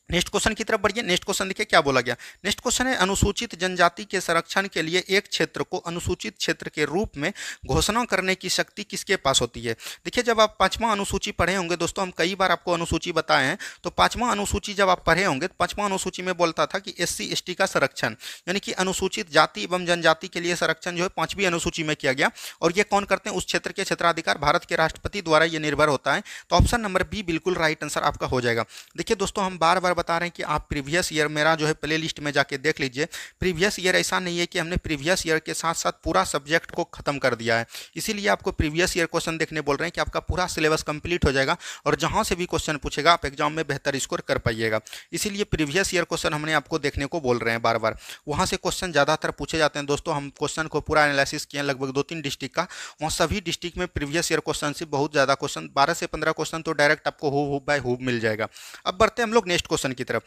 नेक्स्ट क्वेश्चन की तरफ बढ़िए। नेक्स्ट क्वेश्चन देखिए क्या बोला गया। नेक्स्ट क्वेश्चन है, अनुसूचित जनजाति के संरक्षण के लिए एक क्षेत्र को अनुसूचित क्षेत्र के रूप में घोषणा करने की शक्ति किसके पास होती है। देखिए जब आप 5वां अनुसूची पढ़े होंगे दोस्तों, हम कई बार आपको अनुसूची बताए हैं, तो 5वां अनुसूची जब आप पढ़े होंगे तो 5वां अनुसूची में बोलता था कि SC/ST का संरक्षण, यानी कि अनुसूचित जाति एवं जनजाति के लिए संरक्षण जो है 5वीं अनुसूची में किया गया। और ये कौन करते हैं, उस क्षेत्र के क्षेत्राधिकार भारत के राष्ट्रपति द्वारा ये निर्भर होता है। तो ऑप्शन नंबर बी बिल्कुल राइट आंसर आपका हो जाएगा। देखिए दोस्तों हम बार बार बता रहे हैं कि आप प्रीवियस ईयर मेरा जो है प्ले लिस्ट में जाके देख लीजिए। प्रीवियस ईयर ऐसा नहीं है कि हमने प्रीवियस ईयर के साथ साथ पूरा सब्जेक्ट को खत्म कर दिया है, इसीलिए आपको प्रीवियस ईयर क्वेश्चन देखने बोल रहे हैं कि आपका पूरा सिलेबस कंप्लीट हो जाएगा और जहां से भी क्वेश्चन पूछेगा आप एग्जाम में बेहतर स्कोर कर पाइएगा। इसीलिए प्रीवियस ईयर क्वेश्चन हमने आपको देखने को बोल रहे हैं बार बार, वहां से क्वेश्चन ज्यादातर पूछे जाते हैं। दोस्तों हम क्वेश्चन को पूरा एनालिसिस किए लगभग 2-3 डिस्ट्रिक्ट का, वहाँ सभी डिस्ट्रिक्ट में प्रीवियस ईयर क्वेश्चन से बहुत ज्यादा क्वेश्चन, 12 से 15 क्वेश्चन तो डायरेक्ट आपको हूब बाय हूब मिल जाएगा। अब बढ़ते हैं हम लोग नेक्स्ट क्वेश्चन की तरफ।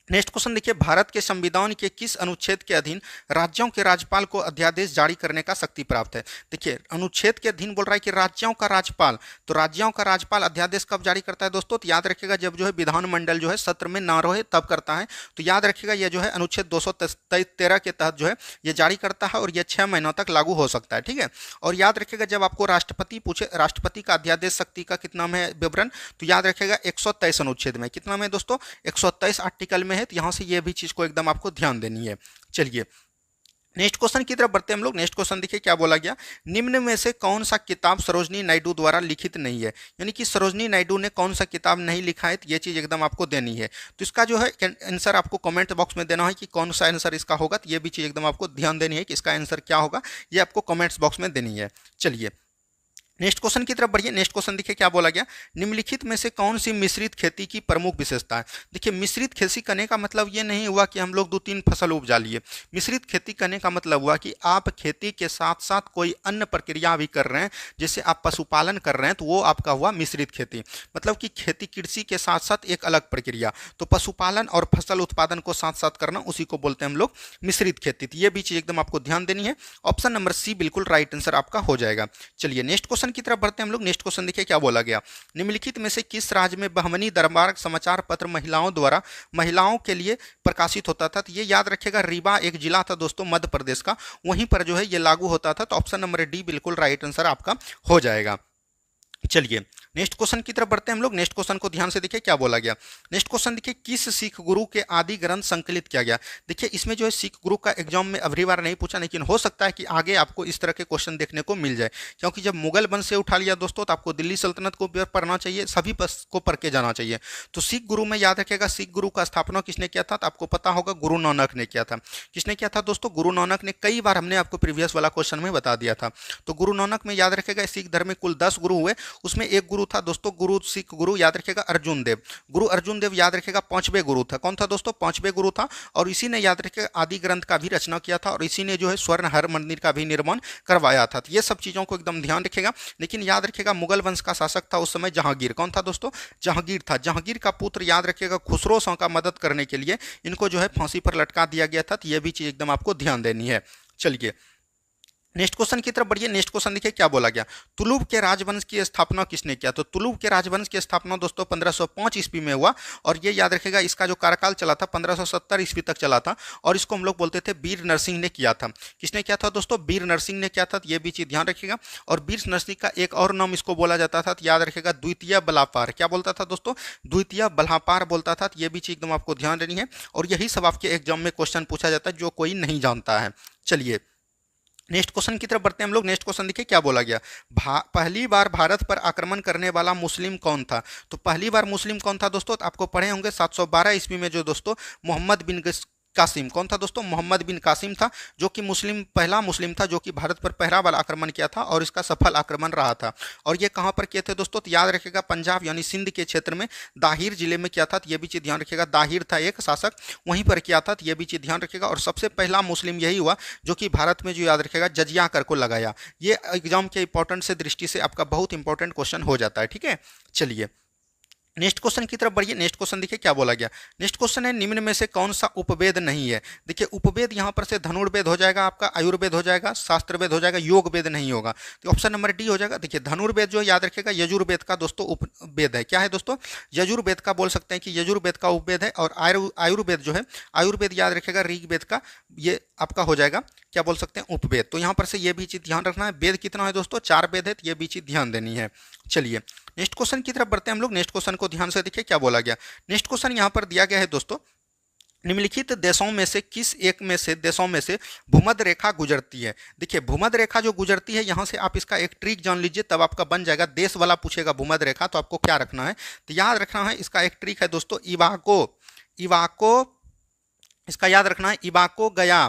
नेक्स्ट क्वेश्चन देखिए, भारत के संविधान के किस अनुच्छेद के अधीन राज्यों के राज्यपाल को अध्यादेश जारी करने का शक्ति प्राप्त है। देखिए अनुच्छेद के अधीन बोल रहा है कि राज्यों का राज्यपाल, तो राज्यों का राज्यपाल अध्यादेश कब जारी करता है दोस्तों, तो याद रखिएगा जब जो है विधानमंडल जो है सत्र में ना रहे तब करता है। तो याद रखिएगा ये जो है अनुच्छेद 213 के तहत जो है ये जारी करता है और ये 6 महीनों तक लागू हो सकता है, ठीक है। और याद रखिएगा जब आपको राष्ट्रपति पूछे राष्ट्रपति का अध्यादेश शक्ति का कितना में विवरण, तो याद रखिएगा 123 अनुच्छेद में, कितना में दोस्तों 123 आर्टिकल में है। तो यहाँ से ये भी चीज को एकदम आपको ध्यान देनी है। चलिए नेक्स्ट क्वेश्चन की तरफ बढ़ते हैं हम लोग। नेक्स्ट क्वेश्चन देखिए क्या बोला गया, निम्न में से कौन सा किताब सरोजनी नायडू द्वारा लिखित नहीं है, यानी कि सरोजनी नायडू ने कौन सा किताब नहीं लिखा है, तो ये चीज एकदम आपको देनी है। तो इसका जो है आंसर आपको कमेंट बॉक्स में देना है कि कौन सा आंसर इसका होगा, तो ये भी चीज एकदम आपको ध्यान देनी है कि इसका आंसर क्या होगा, ये आपको कमेंट्स बॉक्स में देनी है। चलिए नेक्स्ट क्वेश्चन की तरफ बढ़िए। नेक्स्ट क्वेश्चन देखिए क्या बोला गया, निम्नलिखित में से कौन सी मिश्रित खेती की प्रमुख विशेषता है। देखिए मिश्रित खेती करने का मतलब ये नहीं हुआ कि हम लोग 2-3 फसल उपजा लिए। मिश्रित खेती करने का मतलब हुआ कि आप खेती के साथ साथ कोई अन्य प्रक्रिया भी कर रहे हैं, जैसे आप पशुपालन कर रहे हैं, तो वो आपका हुआ मिश्रित खेती। मतलब कि खेती कृषि के साथ साथ एक अलग प्रक्रिया, तो पशुपालन और फसल उत्पादन को साथ साथ करना, उसी को बोलते हैं हम लोग मिश्रित खेती। तो ये भी चीज एकदम आपको ध्यान देनी है। ऑप्शन नंबर सी बिल्कुल राइट आंसर आपका हो जाएगा। चलिए नेक्स्ट क्वेश्चन की तरफ बढ़ते हैं हम लोग। नेक्स्ट क्वेश्चन देखिए क्या बोला गया, निम्नलिखित में से किस राज्य में बहमनी दरबार समाचार पत्र महिलाओं द्वारा महिलाओं के लिए प्रकाशित होता था। तो ये याद रखिएगा रीवा एक जिला था दोस्तों मध्य प्रदेश का, वहीं पर जो है ये लागू होता था। तो ऑप्शन नंबर डी बिल्कुल राइट आंसर आपका हो जाएगा। चलिए नेक्स्ट क्वेश्चन की तरफ बढ़ते हैं हम लोग। नेक्स्ट क्वेश्चन को ध्यान से देखिए क्या बोला गया। नेक्स्ट क्वेश्चन देखिए, किस सिख गुरु के आदि ग्रंथ संकलित किया गया। देखिए इसमें जो है सिख गुरु का एग्जाम में अगली बार नहीं पूछा, लेकिन हो सकता है कि आगे आपको इस तरह के क्वेश्चन देखने को मिल जाए, क्योंकि जब मुगल वंश से उठा लिया दोस्तों तो आपको दिल्ली सल्तनत को पढ़ना चाहिए, सभी को पढ़ के जाना चाहिए। तो सिख गुरु में याद रखिएगा, सिख गुरु का स्थापना किसने किया था, तो आपको पता होगा गुरु नानक ने किया था। किसने किया था दोस्तों, गुरु नानक ने। कई बार हमने आपको प्रीवियस वाला क्वेश्चन में बता दिया था। तो गुरु नानक में याद रखेगा, सिख धर्म में कुल 10 गुरु हुए, उसमें एक गुरु था दोस्तों गुरु सिख गुरु याद रखेगा अर्जुन देव। गुरु अर्जुन देव याद रखेगा पांचवें गुरु था। कौन था दोस्तों, पांचवें गुरु था। और इसी ने याद रखेगा आदि ग्रंथ का भी रचना किया था, और इसी ने जो है स्वर्ण हर मंदिर का भी निर्माण करवाया था। तो ये सब चीजों को एकदम ध्यान रखेगा। लेकिन याद रखेगा मुगल वंश का शासक था उस समय जहांगीर। कौन था दोस्तों, जहांगीर था। जहांगीर का पुत्र याद रखेगा खुसरो शाह का मदद करने के लिए इनको जो है फांसी पर लटका दिया गया था। तो ये भी चीज एकदम आपको ध्यान देनी है। चलिए नेक्स्ट क्वेश्चन की तरफ बढ़िए। नेक्स्ट क्वेश्चन देखिए क्या बोला गया, तुलुब के राजवंश की स्थापना किसने किया। तो तुलुब के राजवंश की स्थापना दोस्तों 1505 ईस्वी में हुआ, और ये याद रखेगा इसका जो कार्यकाल चला था 1570 ईस्वी तक चला था, और इसको हम लोग बोलते थे वीर नरसिंह ने किया था। किसने किया था दोस्तों, वीर नरसिंह ने किया था। ये भी चीज ध्यान रखिएगा। और वीर नरसिंह का एक और नाम इसको बोला जाता था, तो याद रखेगा द्वितीय बलापार। क्या बोलता था दोस्तों, द्वितीय बलापार बोलता था। ये भी चीज एकदम आपको ध्यान देनी है, और यही सब आपके एग्जाम में क्वेश्चन पूछा जाता है जो कोई नहीं जानता है। चलिए नेक्स्ट क्वेश्चन की तरफ बढ़ते हैं हम लोग। नेक्स्ट क्वेश्चन देखिए क्या बोला गया, पहली बार भारत पर आक्रमण करने वाला मुस्लिम कौन था। तो पहली बार मुस्लिम कौन था दोस्तों, तो आपको पढ़े होंगे 712 ईस्वी में जो दोस्तों मोहम्मद बिन कासिम। कौन था दोस्तों, मोहम्मद बिन कासिम था, जो कि पहला मुस्लिम था जो कि भारत पर पहला बार आक्रमण किया था, और इसका सफल आक्रमण रहा था। और ये कहां पर किए थे दोस्तों, तो याद रखिएगा पंजाब यानी सिंध के क्षेत्र में दाहिर जिले में किया था। तो ये भी चीज ध्यान रखिएगा, दाहिर था एक शासक, वहीं पर किया था। तो ये भी चीज ध्यान रखिएगा। और सबसे पहला मुस्लिम यही हुआ जो कि भारत में जो याद रखिएगा जजिया कर को लगाया। ये एग्जाम के इंपॉर्टेंट से दृष्टि से आपका बहुत इंपॉर्टेंट क्वेश्चन हो जाता है। ठीक है, चलिए नेक्स्ट क्वेश्चन की तरफ बढ़िए। नेक्स्ट क्वेश्चन देखिए क्या बोला गया। नेक्स्ट क्वेश्चन है, निम्न में से कौन सा उपवेद नहीं है। देखिए उपवेद यहां पर से धनुर्वेद हो जाएगा, आपका आयुर्वेद हो जाएगा, शास्त्रवेद हो जाएगा, योग वेद नहीं होगा। तो ऑप्शन नंबर डी हो जाएगा। देखिए धनुर्वेद जो याद रखेगा यजुर्वेद का दोस्तों उपवेद है। क्या है दोस्तों, यजुर्वेद का बोल सकते हैं कि यजुर्वेद का उपवेद है। और आयुर्वेद जो है, आयुर्वेद याद रखेगा ऋग्वेद का, ये आपका हो जाएगा क्या बोल सकते हैं उपवेद। तो यहाँ पर से ये भी चीज ध्यान रखना है। वेद कितना है दोस्तों, 4 वेद है, तो ये भी चीज ध्यान देनी है। चलिए नेक्स्ट क्वेश्चन की तरफ बढ़ते हैं हम लोग। नेक्स्ट क्वेश्चन को ध्यान से देखिए क्या बोला गया। नेक्स्ट क्वेश्चन यहाँ पर दिया गया है दोस्तों, निम्नलिखित देशों में से किस एक में से देशों में से भूमध्य रेखा गुजरती है। देखिए भूमध्य रेखा जो गुजरती है, यहाँ से आप इसका एक ट्रिक जान लीजिए, तब आपका बन जाएगा। देश वाला पूछेगा भूमध्य रेखा, तो आपको क्या रखना है, तो याद रखना है इसका एक ट्रिक है दोस्तों, इवाको। इवाको इसका याद रखना है, इवाको गया,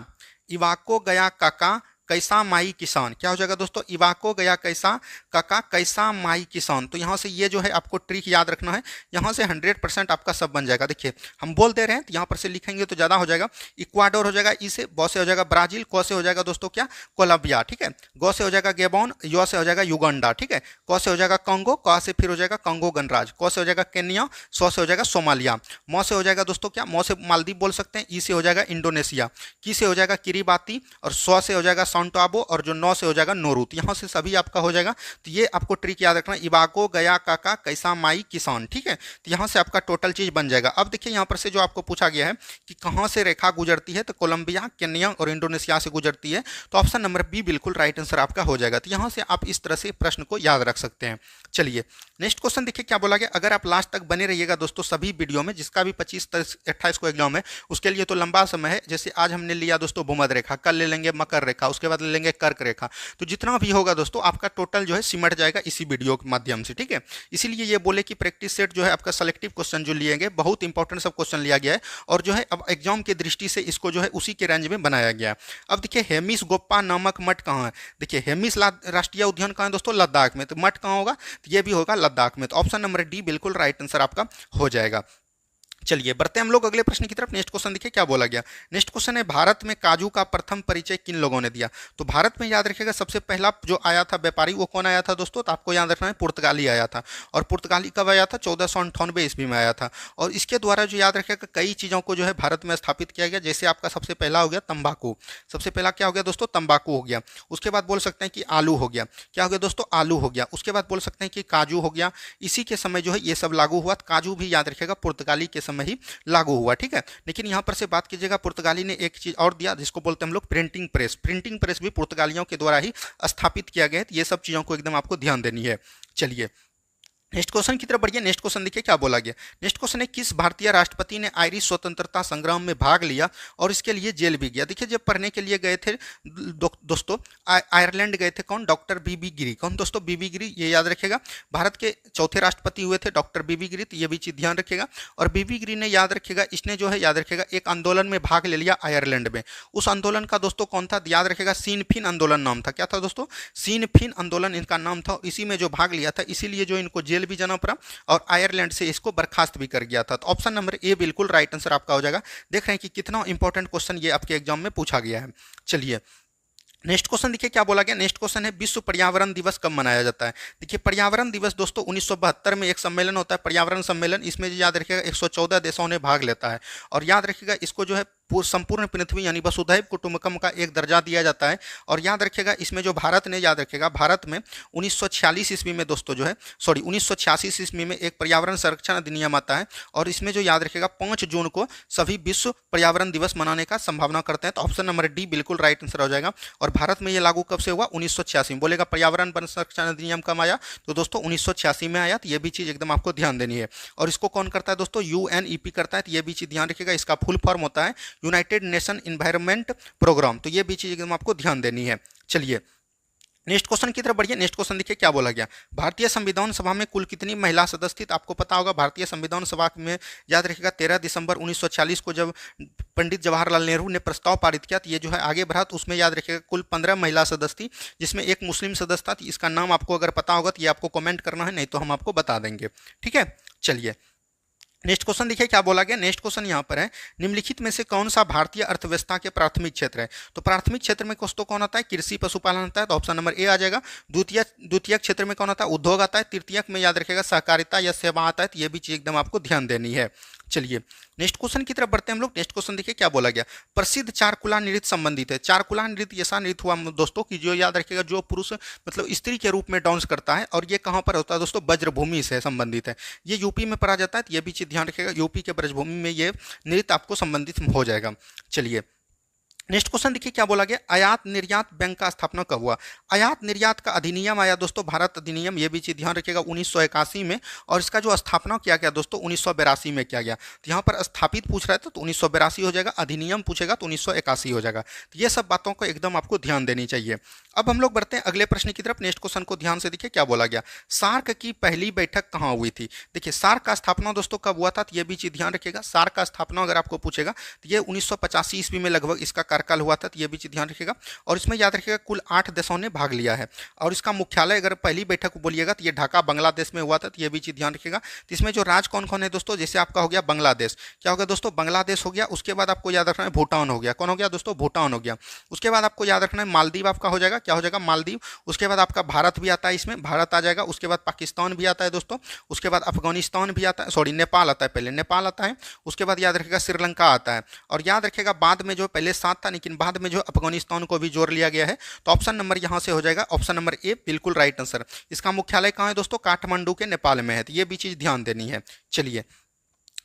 इवाको गया काका कैसा माई किसान। क्या हो जाएगा दोस्तों, इवाको गया कैसा काका कैसा माई किसान। तो यहाँ से ये जो है आपको ट्रिक याद रखना है। यहाँ से 100% आपका सब बन जाएगा। देखिए हम बोल दे रहे हैं, तो यहाँ पर से लिखेंगे तो ज़्यादा हो जाएगा। इक्वाडोर हो जाएगा, ई से, बॉ से हो जाएगा ब्राजील, कौ से हो जाएगा दोस्तों क्या, कोलंबिया। ठीक है, गौ से हो जाएगा गेबॉन, यो से हो जाएगा युगांडा। ठीक है, कौ से हो जाएगा कांगो, का से फिर हो जाएगा कांगो गणराज्य, कौ से हो जाएगा केन्या, सौ से हो जाएगा सोमालिया, मौ से हो जाएगा दोस्तों क्या, मौ से मालदीव बोल सकते हैं, ई से हो जाएगा इंडोनेशिया, की से हो जाएगा किरीबाती, और सौ से हो जाएगा सांटोआबो, और जो 9 से हो जाएगा नोरू। तो यहाँ से सभी आपका हो जाएगा। तो ये आपको ट्रिक याद रखना, इवाको गया काका कैसा माई किसान। ठीक है, तो यहाँ से आपका टोटल चीज बन जाएगा। अब देखिए यहाँ पर से जो आपको पूछा गया है कि कहाँ से रेखा गुजरती है, तो कोलंबिया, केन्या और इंडोनेशिया से गुजरती है। तो ऑप्शन नंबर बी बिल्कुल राइट आंसर आपका हो जाएगा। तो यहाँ से आप इस तरह से प्रश्न को याद रख सकते हैं। चलिए नेक्स्ट क्वेश्चन देखिए क्या बोला गया। अगर आप लास्ट तक बने रहिएगा दोस्तों सभी वीडियो में, जिसका भी 25-28 को एग्जाम है, उसके लिए तो लंबा समय है। जैसे आज हमने लिया दोस्तों भूमध्य रेखा, कल ले लेंगे मकर रेखा, उसके बाद ले लेंगे कर्क रेखा। तो जितना भी होगा दोस्तों आपका टोटल जो है सिमट जाएगा इसी वीडियो के माध्यम से। ठीक है, इसीलिए ये बोले कि प्रैक्टिस सेट जो है आपका सेलेक्टिव क्वेश्चन जो लिए गए, बहुत इंपॉर्टेंट सब क्वेश्चन लिया गया है, और जो है अब एग्जाम की दृष्टि से इसको जो है उसी के रेंज में बनाया गया है। अब देखिए हेमिस गोप्पा नामक मठ कहाँ है। देखिए हेमिस राष्ट्रीय उद्यान कहाँ है दोस्तों, लद्दाख में। तो मठ कहाँ होगा, तो ये भी होगा लद्दाख में। तो ऑप्शन नंबर डी बिल्कुल राइट आंसर आपका हो जाएगा। चलिए बढ़ते हैं हम लोग अगले प्रश्न की तरफ। नेक्स्ट क्वेश्चन देखिए क्या बोला गया। नेक्स्ट क्वेश्चन है, भारत में काजू का प्रथम परिचय किन लोगों ने दिया। तो भारत में याद रखिएगा सबसे पहला जो आया था व्यापारी, वो कौन आया था दोस्तों, तो आपको याद रखना है पुर्तगाली आया था। और पुर्तगाली कब आया था, 1498 ईस्वी में आया था। और इसके द्वारा जो याद रखिएगा कई चीज़ों को जो है भारत में स्थापित किया गया। जैसे आपका सबसे पहला हो गया तंबाकू, सबसे पहला क्या हो गया दोस्तों, तंबाकू हो गया। उसके बाद बोल सकते हैं कि आलू हो गया, क्या हो गया दोस्तों, आलू हो गया। उसके बाद बोल सकते हैं कि काजू हो गया, इसी के समय जो है ये सब लागू हुआ। काजू भी याद रखिएगा पुर्तगाली के समय ही लागू हुआ। ठीक है, लेकिन यहाँ पर से बात कीजिएगा पुर्तगाली ने एक चीज और दिया जिसको बोलते हैं हम लोग प्रिंटिंग प्रेस। प्रिंटिंग प्रेस भी पुर्तगालियों के द्वारा ही स्थापित किया गया है। ये सब चीजों को एकदम आपको ध्यान देनी है। चलिए नेक्स्ट क्वेश्चन की तरफ बढ़िए। नेक्स्ट क्वेश्चन देखिए क्या बोला गया। नेक्स्ट क्वेश्चन है, किस भारतीय राष्ट्रपति ने आयरिश स्वतंत्रता संग्राम में भाग लिया और इसके लिए जेल भी गया। देखिए जब पढ़ने के लिए गए थे दोस्तों आयरलैंड गए थे कौन, डॉक्टर बीबी गिरी। कौन दोस्तों, बीबी गिरी, ये याद रखेगा। भारत के चौथे राष्ट्रपति हुए थे डॉक्टर बीबी गिरी, तो ये भी चीज ध्यान रखेगा। और बीबी गिरी ने याद रखेगा, इसने जो है याद रखेगा एक आंदोलन में भाग ले लिया आयरलैंड में। उस आंदोलन का दोस्तों कौन था, याद रखेगा, सीन फिन आंदोलन नाम था। क्या था दोस्तों, सीन फिन आंदोलन इनका नाम था। इसी में जो भाग लिया था, इसीलिए जो इनको जेल भी जाना पड़ा और आयरलैंड से इसको बर्खास्त भी कर गया था। तो ऑप्शन नंबर ए बिल्कुल राइट आंसर आपका हो जाएगा। देख रहे हैं कि कितना इंपॉर्टेंट क्वेश्चन ये आपके एग्जाम में पूछा गया है। चलिए नेक्स्ट क्वेश्चन देखिए क्या बोला गया। नेक्स्ट क्वेश्चन है, विश्व पर्यावरण दिवस कब मनाया जाता है। देखिए पर्यावरण दिवस दोस्तों 1972 में एक सम्मेलन होता है, पर्यावरण सम्मेलन। इसमें याद रखिएगा 114 देशों ने भाग लेता है। और याद रखिएगा इसको जो है संपूर्ण पृथ्वी यानी वसुधैव कुटुंबकम का एक दर्जा दिया जाता है। और याद रखिएगा इसमें जो भारत ने, याद रखिएगा भारत में 1946 ईस्वी में दोस्तों जो है 1986 ईस्वी में एक पर्यावरण संरक्षण अधिनियम आता है। और इसमें जो याद रखिएगा 5 जून को सभी विश्व पर्यावरण दिवस मनाने का संभावना करते हैं। तो ऑप्शन नंबर डी बिल्कुल राइट आंसर हो जाएगा। और भारत में ये लागू कब से हुआ, 1986 में। बोलेगा पर्यावरण वन संरक्षण अधिनियम कब आया, तो दोस्तों 1986 में आया। तो ये भी चीज एकदम आपको ध्यान देनी है। और इसको कौन करता है दोस्तों, यूएनईपी करता है। तो ये भी चीज ध्यान रखिएगा, इसका फुल फॉर्म होता है यूनाइटेड नेशन इन्वायरमेंट प्रोग्राम। तो ये भी चीज एकदम आपको ध्यान देनी है। चलिए नेक्स्ट क्वेश्चन की तरफ बढ़िए। नेक्स्ट क्वेश्चन देखिए क्या बोला गया। भारतीय संविधान सभा में कुल कितनी महिला सदस्य थी। आपको पता होगा भारतीय संविधान सभा में याद रखिएगा 13 दिसंबर 1940 को जब पंडित जवाहरलाल नेहरू ने प्रस्ताव पारित किया, तो ये जो है आगे बढ़ा, तो उसमें याद रखिएगा कुल 15 महिला सदस्य थी, जिसमें एक मुस्लिम सदस्य था। इसका नाम आपको अगर पता होगा तो ये आपको कमेंट करना है, नहीं तो हम आपको बता देंगे। ठीक है, चलिए नेक्स्ट क्वेश्चन देखिए क्या बोला गया। नेक्स्ट क्वेश्चन यहाँ पर है, निम्नलिखित में से कौन सा भारतीय अर्थव्यवस्था के प्राथमिक क्षेत्र है। तो प्राथमिक क्षेत्र में दोस्तों कौन आता है, कृषि पशुपालन आता है। तो ऑप्शन नंबर ए आ जाएगा। द्वितीय क्षेत्र में कौन आता है, उद्योग आता है। तृतीयक में याद रखिएगा सहकारिता या सेवा आता है। तो ये भी चीज एकदम आपको ध्यान देनी है। चलिए नेक्स्ट क्वेश्चन की तरफ बढ़ते हैं हम लोग। नेक्स्ट क्वेश्चन देखिए क्या बोला गया। प्रसिद्ध चारकुला नृत्य संबंधित है। चारकुला नृत्य ऐसा नृत्य हुआ दोस्तों कि जो याद रखिएगा जो पुरुष मतलब स्त्री के रूप में डांस करता है। और ये कहाँ पर होता है दोस्तों, ब्रजभूमि से संबंधित है। ये यूपी में पढ़ा जाता है। तो ये भी चीज ध्यान रखिएगा, यूपी के ब्रजभूमि में ये नृत्य आपको संबंधित हो जाएगा। चलिए नेक्स्ट क्वेश्चन देखिए क्या बोला गया। आयात निर्यात बैंक का स्थापना कब हुआ। आयात निर्यात का अधिनियम आया दोस्तों, भारत अधिनियम। ये भी चीज ध्यान रखिएगा 1981 में। और इसका जो स्थापना किया गया दोस्तों 1982 में किया गया। तो यहाँ पर स्थापित पूछ रहा है तो 1982 हो जाएगा, अधिनियम पूछेगा तो 1981 हो जाएगा। तो ये सब बातों को एकदम आपको ध्यान देनी चाहिए। अब हम लोग बढ़ते हैं अगले प्रश्न की तरफ। नेक्स्ट क्वेश्चन को ध्यान से देखिए क्या बोला गया। सार्क की पहली बैठक कहाँ हुई थी। देखिए सार्क का स्थापना दोस्तों कब हुआ था, तो ये भी चीज ध्यान रखिएगा। सार्क का स्थापना अगर आपको पूछेगा तो ये 1985 ईस्वी में लगभग इसका कार्यकाल हुआ था। तो ये भी चीज ध्यान रखिएगा। और इसमें याद रखिएगा कुल 8 देशों ने भाग लिया है। और इसका मुख्यालय अगर पहली बैठक बोलिएगा तो ये ढाका बांग्लादेश में हुआ था। तो ये भी चीज ध्यान रखिएगा। तो इसमें जो राज कौन कौन है दोस्तों, जैसे आपका हो गया बांग्लादेश, क्या हो गया दोस्तों, बांग्लादेश हो गया। उसके बाद आपको याद रखना है भूटान हो गया। कौन हो गया दोस्तों, भूटान हो गया। उसके बाद आपको याद रखना है मालदीव आपका हो जाएगा। क्या हो जाएगा, मालदीव। उसके बाद आपका भारत भी आता है, इसमें भारत आ जाएगा। उसके बाद पाकिस्तान भी आता है दोस्तों। उसके बाद अफगानिस्तान भी आता है, सॉरी नेपाल आता है, पहले नेपाल आता है। उसके बाद याद रखिएगा श्रीलंका आता है। और याद रखिएगा बाद में जो पहले 7 था, लेकिन बाद में जो अफगानिस्तान को भी जोड़ लिया गया है। तो ऑप्शन नंबर यहां से हो जाएगा ऑप्शन नंबर ए बिल्कुल राइट आंसर। इसका मुख्यालय कहां है दोस्तों, काठमांडू के नेपाल में है। तो ये भी चीज ध्यान देनी है। चलिए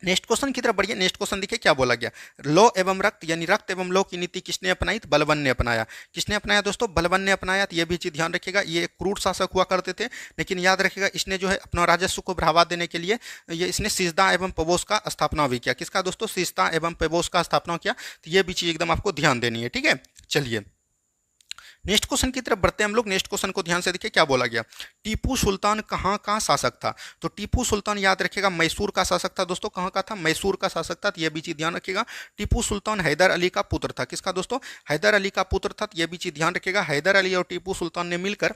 नेक्स्ट क्वेश्चन की तरफ बढ़िए। नेक्स्ट क्वेश्चन देखिए क्या बोला गया। लौ एवं रक्त यानी रक्त एवं लौ की नीति किसने अपनाई, तो बलबन ने अपनाया। किसने अपनाया दोस्तों, बलबन ने अपनाया। तो ये भी चीज ध्यान रखिएगा। ये एक क्रूर शासक हुआ करते थे, लेकिन याद रखिएगा इसने जो है अपना राजस्व को बढ़ावा देने के लिए ये इसने सिजदा एवं पेबोस का स्थापना भी किया। किसका दोस्तों, सिजदा एवं पेबोस का स्थापना किया। तो ये भी चीज एकदम आपको ध्यान देनी है। ठीक है, चलिए नेक्स्ट क्वेश्चन की तरफ बढ़ते हैं हम लोग। नेक्स्ट क्वेश्चन को ध्यान से देखिए क्या बोला गया। टीपू सुल्तान कहाँ का शासक था। तो टीपू सुल्तान याद रखिएगा मैसूर का शासक था दोस्तों। कहाँ का था, मैसूर का शासक था। तो ये भी चीज ध्यान रखिएगा। टीपू सुल्तान हैदर अली का पुत्र था। किसका दोस्तों, हैदर अली का पुत्र था। तो ये भी चीज ध्यान रखिएगा। हैदर अली और टीपू सुल्तान ने मिलकर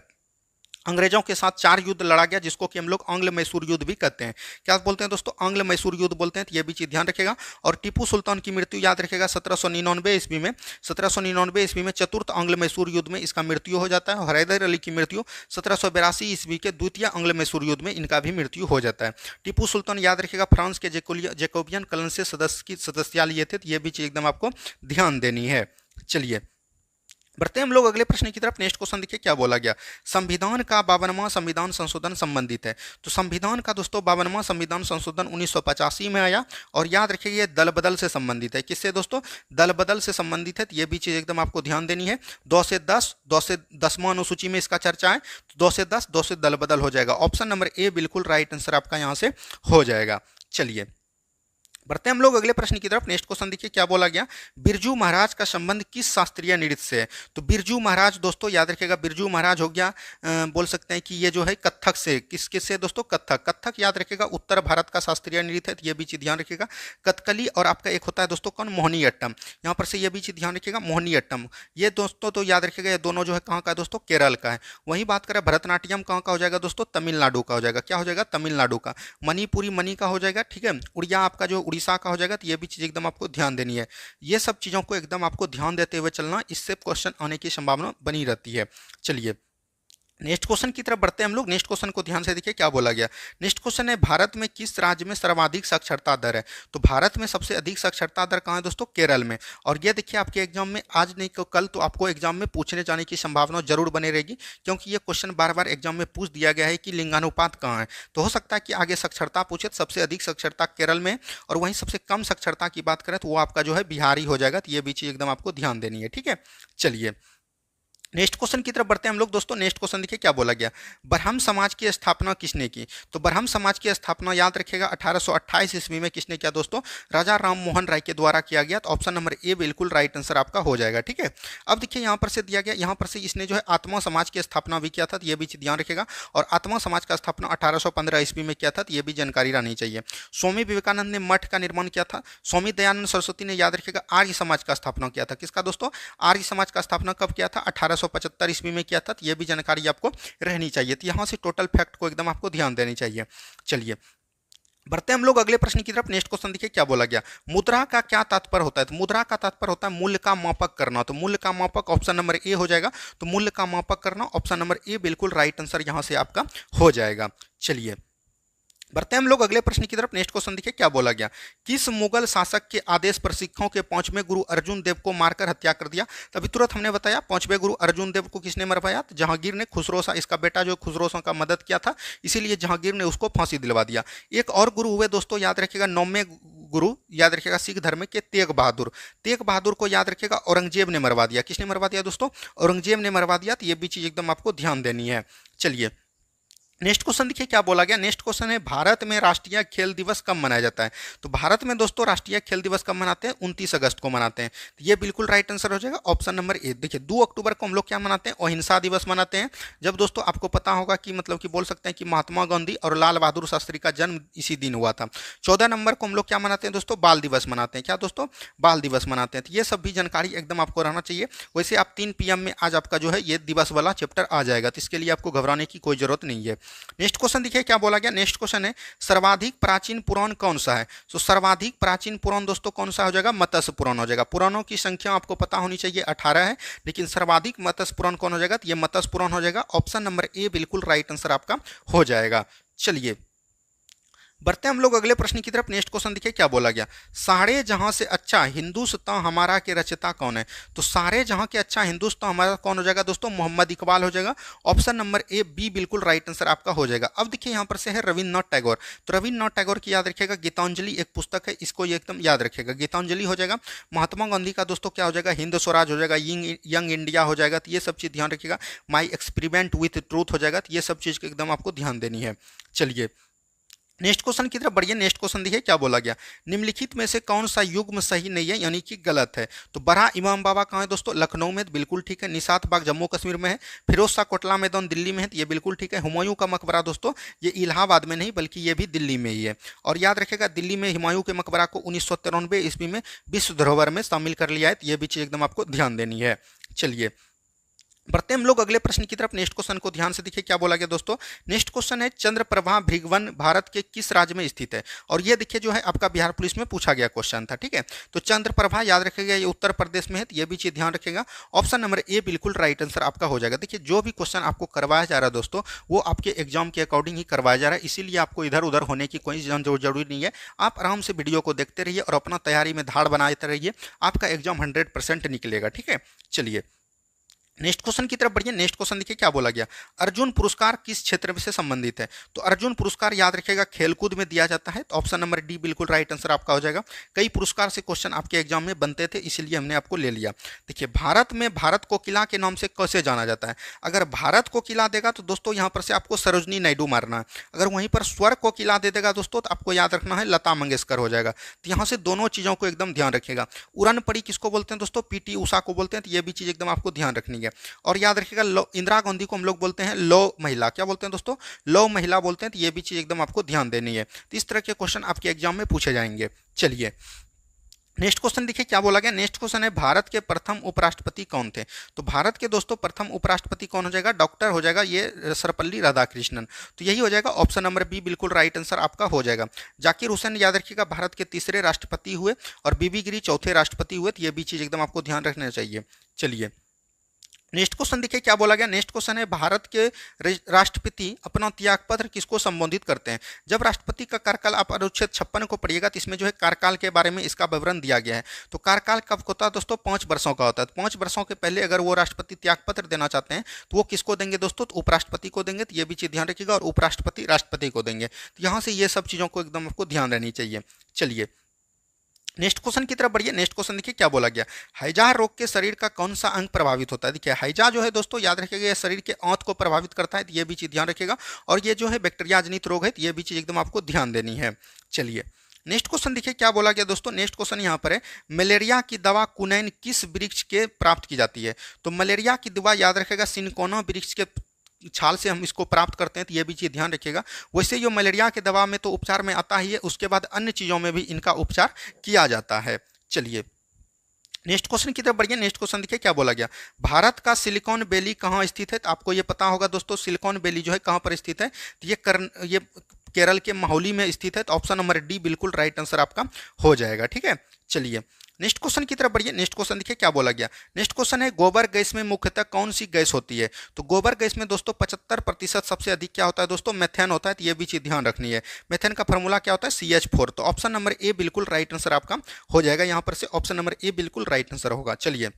अंग्रेजों के साथ 4 युद्ध लड़ा गया, जिसको कि हम लोग आंग्ल मैसूर युद्ध भी कहते हैं। क्या बोलते हैं दोस्तों, आंग्ल मैसूर युद्ध बोलते हैं। तो ये भी चीज ध्यान रखेगा। और टीपू सुल्तान की मृत्यु याद रखेगा 1799 ईस्वी में। 1799 ईस्वी में चतुर्थ आंग्ल मैसूर युद्ध में इसका मृत्यु हो जाता है। और हैदर अली की मृत्यु 1782 ईस्वी के द्वितीय आंग्ल मैसूर युद्ध में इनका भी मृत्यु हो जाता है। टीपू सुल्तान याद रखेगा फ्रांस के जैकोबियन कलन से सदस्य लिए थे। तो ये भी चीज एकदम आपको ध्यान देनी है। चलिए बढ़ते हैं हम लोग अगले प्रश्न की तरफ। नेक्स्ट क्वेश्चन देखिए क्या बोला गया। संविधान का 52वां संविधान संशोधन संबंधित है। तो संविधान का दोस्तों 52वां संविधान संशोधन 1985 में आया और याद रखिए ये दल बदल से संबंधित है। किससे दोस्तों? दल बदल से संबंधित है। तो ये भी चीज एकदम आपको ध्यान देनी है। 2 से 10वां अनुसूची में इसका चर्चा है। तो 2 से दल बदल हो जाएगा। ऑप्शन नंबर ए बिल्कुल राइट आंसर आपका यहाँ से हो जाएगा। चलिए बढ़ते हैं हम लोग अगले प्रश्न की तरफ। नेक्स्ट क्वेश्चन देखिए क्या बोला गया। बिरजू महाराज का संबंध किस शास्त्रीय नृत्य से है? तो बिरजू महाराज दोस्तों याद रखिएगा, बिरजू महाराज हो गया बोल सकते हैं कि ये जो है कत्थक से, किससे दोस्तों? कत्थक। कत्थक याद रखिएगा उत्तर भारत का शास्त्रीय नृत्य है। तो ये भी चीज ध्यान रखिएगा। कथकली और आपका एक होता है दोस्तों कौन? मोहिनीअट्टम। यहाँ पर से ये भी चीज ध्यान रखिएगा, मोहिनीअट्टम। ये दोस्तों तो याद रखिएगा ये दोनों जो है कहाँ का है दोस्तों? केरल का है। वहीं बात करें भरतनाट्यम कहाँ का हो जाएगा दोस्तों? तमिलनाडु का हो जाएगा। क्या हो जाएगा? तमिलनाडु का। मणिपुरी मणि का हो जाएगा। ठीक है। उड़िया आपका जो उड़ीसा का हो जाएगा। तो ये भी चीज एकदम आपको ध्यान देनी है। ये सब चीजों को एकदम आपको ध्यान देते हुए चलना, इससे क्वेश्चन आने की संभावना बनी रहती है। चलिए नेक्स्ट क्वेश्चन की तरफ बढ़ते हैं हम लोग। नेक्स्ट क्वेश्चन को ध्यान से देखिए क्या बोला गया। नेक्स्ट क्वेश्चन है भारत में किस राज्य में सर्वाधिक साक्षरता दर है? तो भारत में सबसे अधिक साक्षरता दर कहाँ है दोस्तों? केरल में। और ये देखिए आपके एग्जाम में आज नहीं तो कल तो आपको एग्जाम में पूछने जाने की संभावना जरूर बनी रहेगी, क्योंकि ये क्वेश्चन बार बार एग्जाम में पूछ दिया गया है कि लिंगानुपात कहाँ है। तो हो सकता है कि आगे साक्षरता पूछे। सबसे अधिक साक्षरता केरल में और वहीं सबसे कम साक्षरता की बात करें तो वो आपका जो है बिहारी हो जाएगा। तो ये भी चीज एकदम आपको ध्यान देनी है। ठीक है। चलिए नेक्स्ट क्वेश्चन की तरफ बढ़ते हैं हम लोग दोस्तों। नेक्स्ट क्वेश्चन देखिए क्या बोला गया। ब्रह्म समाज की स्थापना किसने की? तो ब्रह्म समाज की स्थापना याद रखिएगा 1828 ईस्वी में किसने किया दोस्तों? राजा राम मोहन राय के द्वारा किया गया। तो ऑप्शन नंबर ए बिल्कुल राइट आंसर आपका हो जाएगा। ठीक है। अब देखिए यहाँ पर से दिया गया, यहाँ पर से इसने जो है आत्मा समाज की स्थापना भी किया था। तो ये भी चीज ध्यान रखिएगा। और आत्मा समाज का स्थापना 1815 ईस्वी में किया था। तो ये भी जानकारी रहनी चाहिए। स्वामी विवेकानंद ने मठ का निर्माण किया था। स्वामी दयानंद सरस्वती ने याद रखिएगा आर्य समाज का स्थापना किया था। किसका दोस्तों? आर्य समाज का स्थापना कब किया था? 1875 ईस्वी में किया था। तो ये भी जानकारी आपको रहनी चाहिए। तो यहाँ से टोटल फैक्ट को एकदम आपको ध्यान देनी चाहिए। चलिए बढ़ते हैं हम लोग अगले प्रश्न की तरफ। नेक्स्ट क्वेश्चन देखिए क्या बोला गया। मुद्रा का क्या तात्पर्य होता है? तो मुद्रा का तात्पर्य होता है मूल्य का मापक करना। तो मूल्य का मापक ऑप्शन नंबर ए हो जाएगा। तो मूल्य का मापक करना ऑप्शन नंबर ए बिल्कुल राइट आंसर यहां से आपका हो जाएगा। चलिए बढ़ते हैं हम लोग अगले प्रश्न की तरफ। नेक्स्ट क्वेश्चन देखिए क्या बोला गया। किस मुगल शासक के आदेश पर सिखों के 5वें गुरु अर्जुन देव को मारकर हत्या कर दिया? तभी तुरंत हमने बताया 5वें गुरु अर्जुन देव को किसने मरवाया? तो जहांगीर ने। खुसरो शाह इसका बेटा जो खुसरो शाह का मदद किया था, इसीलिए जहांगीर ने उसको फांसी दिलवा दिया। एक और गुरु हुए दोस्तों याद रखिएगा, 9वें गुरु याद रखिएगा सिख धर्म के तेग बहादुर। तेग बहादुर को याद रखिएगा औरंगजेब ने मरवा दिया। किसने मरवा दिया दोस्तों? औरंगजेब ने मरवा दिया। तो ये भी चीज एकदम आपको ध्यान देनी है। चलिए नेक्स्ट क्वेश्चन देखिए क्या बोला गया। नेक्स्ट क्वेश्चन है भारत में राष्ट्रीय खेल दिवस कब मनाया जाता है? तो भारत में दोस्तों राष्ट्रीय खेल दिवस कब मनाते हैं? 29 अगस्त को मनाते हैं। तो ये बिल्कुल राइट आंसर हो जाएगा ऑप्शन नंबर ए। देखिए 2 अक्टूबर को हम लोग क्या मनाते हैं? अहिंसा दिवस मनाते हैं। जब दोस्तों आपको पता होगा कि मतलब कि बोल सकते हैं कि महात्मा गांधी और लाल बहादुर शास्त्री का जन्म इसी दिन हुआ था। 14 नंबर को हम लोग क्या मनाते हैं दोस्तों? बाल दिवस मनाते हैं। क्या दोस्तों? बाल दिवस मनाते हैं। तो ये सब भी जानकारी एकदम आपको रहना चाहिए। वैसे आप 3 PM में आज आपका जो है ये दिवस वाला चैप्टर आ जाएगा। तो इसके लिए आपको घबराने की कोई जरूरत नहीं है। नेक्स्ट क्वेश्चन देखिए क्या बोला गया। नेक्स्ट क्वेश्चन है सर्वाधिक प्राचीन पुराण कौन सा है? तो सर्वाधिक प्राचीन पुराण दोस्तों कौन सा हो जाएगा? मत्स्य पुराण हो जाएगा। पुराणों की संख्या आपको पता होनी चाहिए 18 है, लेकिन सर्वाधिक मत्स्य पुराण कौन हो जाएगा? तो ये मत्स्य पुराण हो जाएगा। ऑप्शन नंबर ए बिल्कुल राइट आंसर आपका हो जाएगा। चलिए बढ़ते हैं हम लोग अगले प्रश्न की तरफ। नेक्स्ट क्वेश्चन देखिए क्या बोला गया। सारे जहां से अच्छा हिंदुस्तान हमारा के रचयिता कौन है? तो सारे जहां के अच्छा हिंदुस्तान हमारा कौन हो जाएगा दोस्तों? मोहम्मद इकबाल हो जाएगा। ऑप्शन नंबर ए बी बिल्कुल राइट आंसर आपका हो जाएगा। अब देखिए यहाँ पर से है रविन्द्रनाथ टैगोर। तो रविन्द्रनाथ टैगोर की याद रखिएगा गीतांजलि एक पुस्तक है, इसको एकदम याद रखिएगा। गीतांजलि हो जाएगा। महात्मा गांधी का दोस्तों क्या हो जाएगा? हिंद स्वराज हो जाएगा। यंग इंडिया हो जाएगा। तो ये सब चीज ध्यान रखिएगा। माई एक्सपेरिमेंट विथ ट्रूथ हो जाएगा। तो ये सब चीज एकदम आपको ध्यान देनी है। चलिए नेक्स्ट क्वेश्चन की तरफ बढ़िए। नेक्स्ट क्वेश्चन देखिए क्या बोला गया। निम्नलिखित में से कौन सा युग्म सही नहीं है यानी कि गलत है? तो बड़ा इमाम बाबा कहाँ है दोस्तों? लखनऊ में। बिल्कुल ठीक है। निशात बाग जम्मू कश्मीर में है। फिरोज शाह कोटला मैदान दिल्ली में है। तो ये बिल्कुल ठीक है। हुमायूं का मकबरा दोस्तों ये इलाहाबाद में नहीं बल्कि ये भी दिल्ली में ही है। और याद रखेगा दिल्ली में हुमायूं के मकबरा को 1993 ईस्वी में विश्व धरोहर में शामिल कर लिया है। तो ये भी चीज एकदम आपको ध्यान देनी है। चलिए बढ़ते हैं हम लोग अगले प्रश्न की तरफ। नेक्स्ट क्वेश्चन को ध्यान से देखिए क्या बोला गया दोस्तों। नेक्स्ट क्वेश्चन है चंद्रप्रभा भृगवन भारत के किस राज्य में स्थित है? और ये देखिए जो है आपका बिहार पुलिस में पूछा गया क्वेश्चन था। ठीक है। तो चंद्रप्रभा याद रखिएगा ये उत्तर प्रदेश में है। तो ये भी चीज ध्यान रखिएगा। ऑप्शन नंबर ए बिल्कुल राइट आंसर आपका हो जाएगा। देखिए जो भी क्वेश्चन आपको करवाया जा रहा है दोस्तों वो आपके एग्जाम के अकॉर्डिंग ही करवाया जा रहा है, इसीलिए आपको इधर उधर होने की कोई जरूरी नहीं है। आप आराम से वीडियो को देखते रहिए और अपना तैयारी में धाड़ बनाते रहिए। आपका एग्जाम 100% निकलेगा। ठीक है। चलिए नेक्स्ट क्वेश्चन की तरफ बढ़िए। नेक्स्ट क्वेश्चन देखिए क्या बोला गया, अर्जुन पुरस्कार किस क्षेत्र से संबंधित है। तो अर्जुन पुरस्कार याद रखिएगा खेलकूद में दिया जाता है, तो ऑप्शन नंबर डी बिल्कुल राइट आंसर आपका हो जाएगा। कई पुरस्कार से क्वेश्चन आपके एग्जाम में बनते थे, इसीलिए हमने आपको ले लिया। देखिए भारत में भारत कोकिला के नाम से कैसे जाना जाता है। अगर भारत कोकिला देगा तो दोस्तों यहाँ पर से आपको सरोजनी नायडू मारना है। अगर वहीं पर स्वर कोकिला दे देगा दोस्तों तो आपको याद रखना है लता मंगेशकर हो जाएगा। तो यहाँ से दोनों चीजों को एकदम ध्यान रखिएगा। उड़न पड़ी किसको बोलते हैं दोस्तों, पीटी उषा को बोलते हैं, तो ये भी चीज एकदम आपको ध्यान रखनी है। और याद रखिएगा इंदिरा गांधी को हम लोग बोलते हैं लौ महिला, क्या बोलते हैं दोस्तों, लौ महिला बोलते हैं, तो ये भी चीज एकदम आपको ध्यान देनी है। तो इस तरह के क्वेश्चन आपके एग्जाम में पूछे जाएंगे। चलिए नेक्स्ट क्वेश्चन देखिए क्या बोला गया। नेक्स्ट क्वेश्चन है भारत के प्रथम उपराष्ट्रपति कौन थे। तो भारत के दोस्तों प्रथम उपराष्ट्रपति कौन हो जाएगा, डॉक्टर हो जाएगा ये सर्वपल्ली राधाकृष्णन। तो यही हो जाएगा ऑप्शन नंबर बी बिल्कुल राइट आंसर आपका हो जाएगा। जाकिर हुसैन याद रखिएगा भारत के तीसरे राष्ट्रपति हुए और बीबी गिरी चौथे राष्ट्रपति हुए, तो ये भी चीज एकदम आपको ध्यान रखना चाहिए। चलिए नेक्स्ट क्वेश्चन देखिए क्या बोला गया। नेक्स्ट क्वेश्चन है भारत के राष्ट्रपति अपना त्यागपत्र किसको संबोधित करते हैं। जब राष्ट्रपति का कार्यकाल आप अनुच्छेद 56 को पढ़िएगा तो इसमें जो है कार्यकाल के बारे में इसका विवरण दिया गया है। तो कार्यकाल कब होता है दोस्तों, 5 वर्षों का होता है। 5 वर्षों के पहले अगर वो राष्ट्रपति त्यागपत्र देना चाहते हैं तो वो किसको देंगे दोस्तों, तो उपराष्ट्रपति को देंगे। तो ये भी चीज ध्यान रखिएगा, और उपराष्ट्रपति राष्ट्रपति को देंगे। तो यहाँ से ये सब चीजों को एकदम आपको ध्यान रहनी चाहिए। चलिए नेक्स्ट क्वेश्चन की तरफ बढ़िए। नेक्स्ट क्वेश्चन देखिए क्या बोला गया, हैजा रोग के शरीर का कौन सा अंग प्रभावित होता है। देखिए हैजा जो है दोस्तों याद रखिएगा ये शरीर के आंत को प्रभावित करता है, तो ये भी चीज ध्यान रखिएगा। और ये जो है बैक्टीरिया जनित रोग है, तो ये भी चीज एकदम आपको ध्यान देनी है। चलिए नेक्स्ट क्वेश्चन देखिए क्या बोला गया दोस्तों। नेक्स्ट क्वेश्चन यहाँ पर है मलेरिया की दवा कुनैन किस वृक्ष के प्राप्त की जाती है। तो मलेरिया की दवा याद रखेगा सिनकोना वृक्ष के छाल से हम इसको प्राप्त करते हैं, तो ये भी चीज ध्यान रखिएगा। वैसे ये मलेरिया के दवा में तो उपचार में आता ही है, उसके बाद अन्य चीजों में भी इनका उपचार किया जाता है। चलिए नेक्स्ट क्वेश्चन की तरफ बढ़िए। नेक्स्ट क्वेश्चन देखिए क्या बोला गया, भारत का सिलिकॉन वैली कहाँ स्थित है। तो आपको ये पता होगा दोस्तों सिलिकॉन वैली जो है कहाँ पर स्थित है, तो ये केरल के माहौली में स्थित है। तो ऑप्शन नंबर डी बिल्कुल राइट आंसर आपका हो जाएगा। ठीक है चलिए नेक्स्ट क्वेश्चन की तरफ बढ़िए। नेक्स्ट क्वेश्चन देखिए क्या बोला गया। नेक्स्ट क्वेश्चन है गोबर गैस में मुख्यतः कौन सी गैस होती है। तो गोबर गैस में दोस्तों 75% सबसे अधिक क्या होता है दोस्तों, मेथेन होता है। तो ये भी चीज ध्यान रखनी है। मेथेन का फॉर्मूला क्या होता है, CH4। तो ऑप्शन नंबर ए बिल्कुल राइट आंसर आपका हो जाएगा। यहाँ पर से ऑप्शन नंबर ए बिल्कुल राइट आंसर होगा। चलिए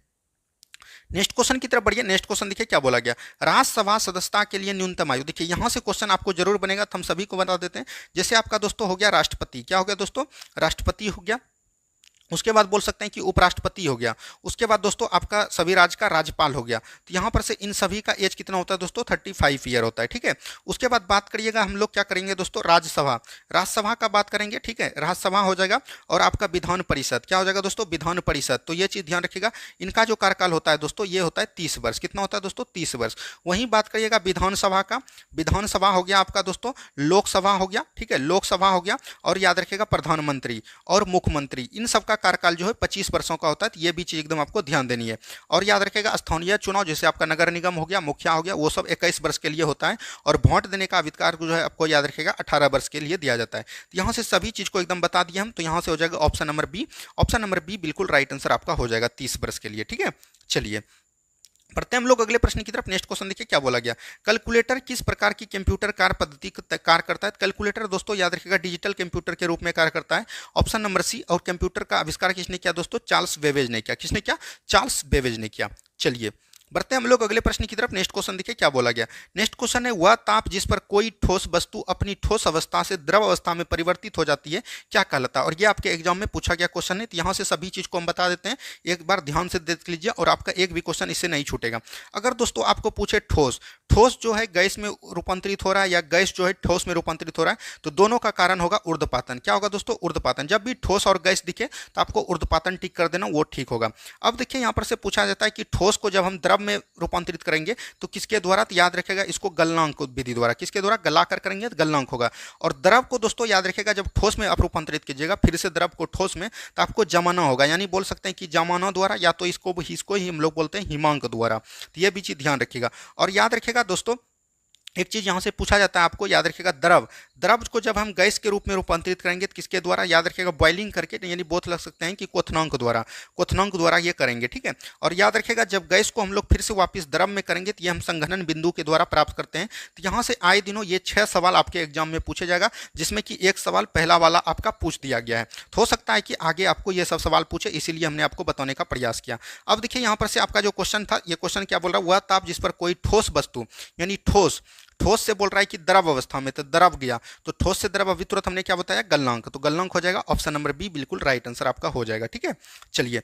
नेक्स्ट क्वेश्चन की तरफ बढ़िए। नेक्स्ट क्वेश्चन देखिए क्या बोला गया, राज्यसभा सदस्यता के लिए न्यूनतम आयु। देखिए यहाँ से क्वेश्चन आपको जरूर बनेगा, तो हम सभी को बता देते हैं। जैसे आपका दोस्तों हो गया राष्ट्रपति, क्या हो गया दोस्तों, राष्ट्रपति हो गया। उसके बाद बोल सकते हैं कि उपराष्ट्रपति हो गया। उसके बाद दोस्तों आपका सभी राज्य का राज्यपाल हो गया। तो यहाँ पर से इन सभी का एज कितना होता है दोस्तों, 35 ईयर होता है। ठीक है उसके बाद बात करिएगा हम लोग क्या करेंगे दोस्तों, राज्यसभा। राज्यसभा का बात करेंगे। ठीक है राज्यसभा हो जाएगा। और आपका विधान परिषद क्या हो जाएगा दोस्तों, विधान परिषद। तो ये चीज ध्यान रखिएगा, इनका जो कार्यकाल होता है दोस्तों ये होता है 30 वर्ष। कितना होता है दोस्तों, 30 वर्ष। वहीं बात करिएगा विधानसभा का, विधानसभा हो गया आपका दोस्तों, लोकसभा हो गया। ठीक है लोकसभा हो गया। और याद रखिएगा प्रधानमंत्री और मुख्यमंत्री, इन सबका कार्यकाल जो है 25 वर्षों का होता है। तो ये भी चीज एकदम आपको ध्यान देनी है। और याद रखिएगा स्थानीय चुनाव जैसे आपका नगर निगम हो गया, मुखिया हो गया, वो सब 21 वर्ष के लिए होता है। और वोट देने का अधिकार जो है आपको याद रखिएगा 18 वर्ष के लिए दिया जाता है। तो यहाँ से सभी चीज को एकदम बता दिए हम। तो यहाँ से हो जाएगा option number B. Option number B बिल्कुल राइट आंसर आपका हो जाएगा 30 वर्ष के लिए। ठीक है चलिए बढ़ते हैं हम लोग अगले प्रश्न की तरफ। नेक्स्ट क्वेश्चन देखिए क्या बोला गया, कैलकुलेटर किस प्रकार की कंप्यूटर कार्य पद्धति कार्य करता है। कैलकुलेटर दोस्तों याद रखिएगा डिजिटल कंप्यूटर के रूप में कार्य करता है। Option number C. और कंप्यूटर का आविष्कार किसने किया दोस्तों, चार्ल्स बेबेज ने किया। किसने किया, चार्ल्स बेबेज ने किया। चलिए बढ़ते हैं हम लोग अगले प्रश्न की तरफ। नेक्स्ट क्वेश्चन देखिए क्या बोला गया। नेक्स्ट क्वेश्चन है वह ताप जिस पर कोई ठोस वस्तु अपनी ठोस अवस्था से द्रव अवस्था में परिवर्तित हो जाती है क्या कहलाता है। और ये आपके एग्जाम में पूछा गया क्वेश्चन है। तो यहाँ से सभी चीज को हम बता देते हैं, एक बार ध्यान से देख लीजिए और आपका एक भी क्वेश्चन इससे नहीं छूटेगा। अगर दोस्तों आपको पूछे ठोस, ठोस जो है गैस में रूपांतरित हो रहा है या गैस जो है ठोस में रूपांतरित हो रहा है, तो दोनों का कारण होगा ऊर्ध्वपातन। क्या होगा दोस्तों, ऊर्ध्वपातन। जब भी ठोस और गैस दिखे तो आपको ऊर्ध्वपातन टिक कर देना, वो ठीक होगा। अब देखिए यहाँ पर से पूछा जाता है कि ठोस को जब हम द्रव में रूपांतरित करेंगे तो किसके द्वारा, तो याद रखेगा इसको गलनांक विधि द्वारा। किसके द्वारा, गलाकर करेंगे तो गलनांक होगा। और द्रव को दोस्तों याद रखेगा जब ठोस में आप रूपांतरित कीजिएगा फिर से द्रव को ठोस में, तो आपको जमाना होगा। यानी बोल सकते हैं कि जमाना द्वारा, या तो इसको ही हम लोग बोलते हैं हिमांक द्वारा। तो यह भी चीज ध्यान रखिएगा। और याद रखिएगा दोस्तों एक चीज यहां से पूछा जाता है आपको, याद रखिएगा द्रव, द्रव को जब हम गैस के रूप में रूपांतरित करेंगे तो किसके द्वारा, याद रखिएगा बॉइलिंग करके, यानी बोथ लग सकते हैं कि क्वथनांक द्वारा ये करेंगे, ठीक है। और याद रखिएगा जब गैस को हम लोग फिर से वापस द्रव में करेंगे तो ये हम संघनन बिंदु के द्वारा प्राप्त करते हैं। तो यहाँ से आए दिनों ये 6 सवाल आपके एग्जाम में पूछे जाएगा, जिसमें कि एक सवाल पहला वाला आपका पूछ दिया गया है। तो हो सकता है कि आगे आपको ये सब सवाल पूछे, इसीलिए हमने आपको बताने का प्रयास किया। अब देखिए यहाँ पर से आपका जो क्वेश्चन था, ये क्वेश्चन क्या बोल रहा है, वह ताप जिस पर कोई ठोस वस्तु, यानी ठोस से बोल रहा है कि द्रव अवस्था में, तो द्रव गया तो ठोस से द्रव, अभी तुरंत हमने क्या बताया, गलनांक, तो गलनांक हो जाएगा ऑप्शन नंबर बी बिल्कुल राइट आंसर आपका हो जाएगा, ठीक है। चलिए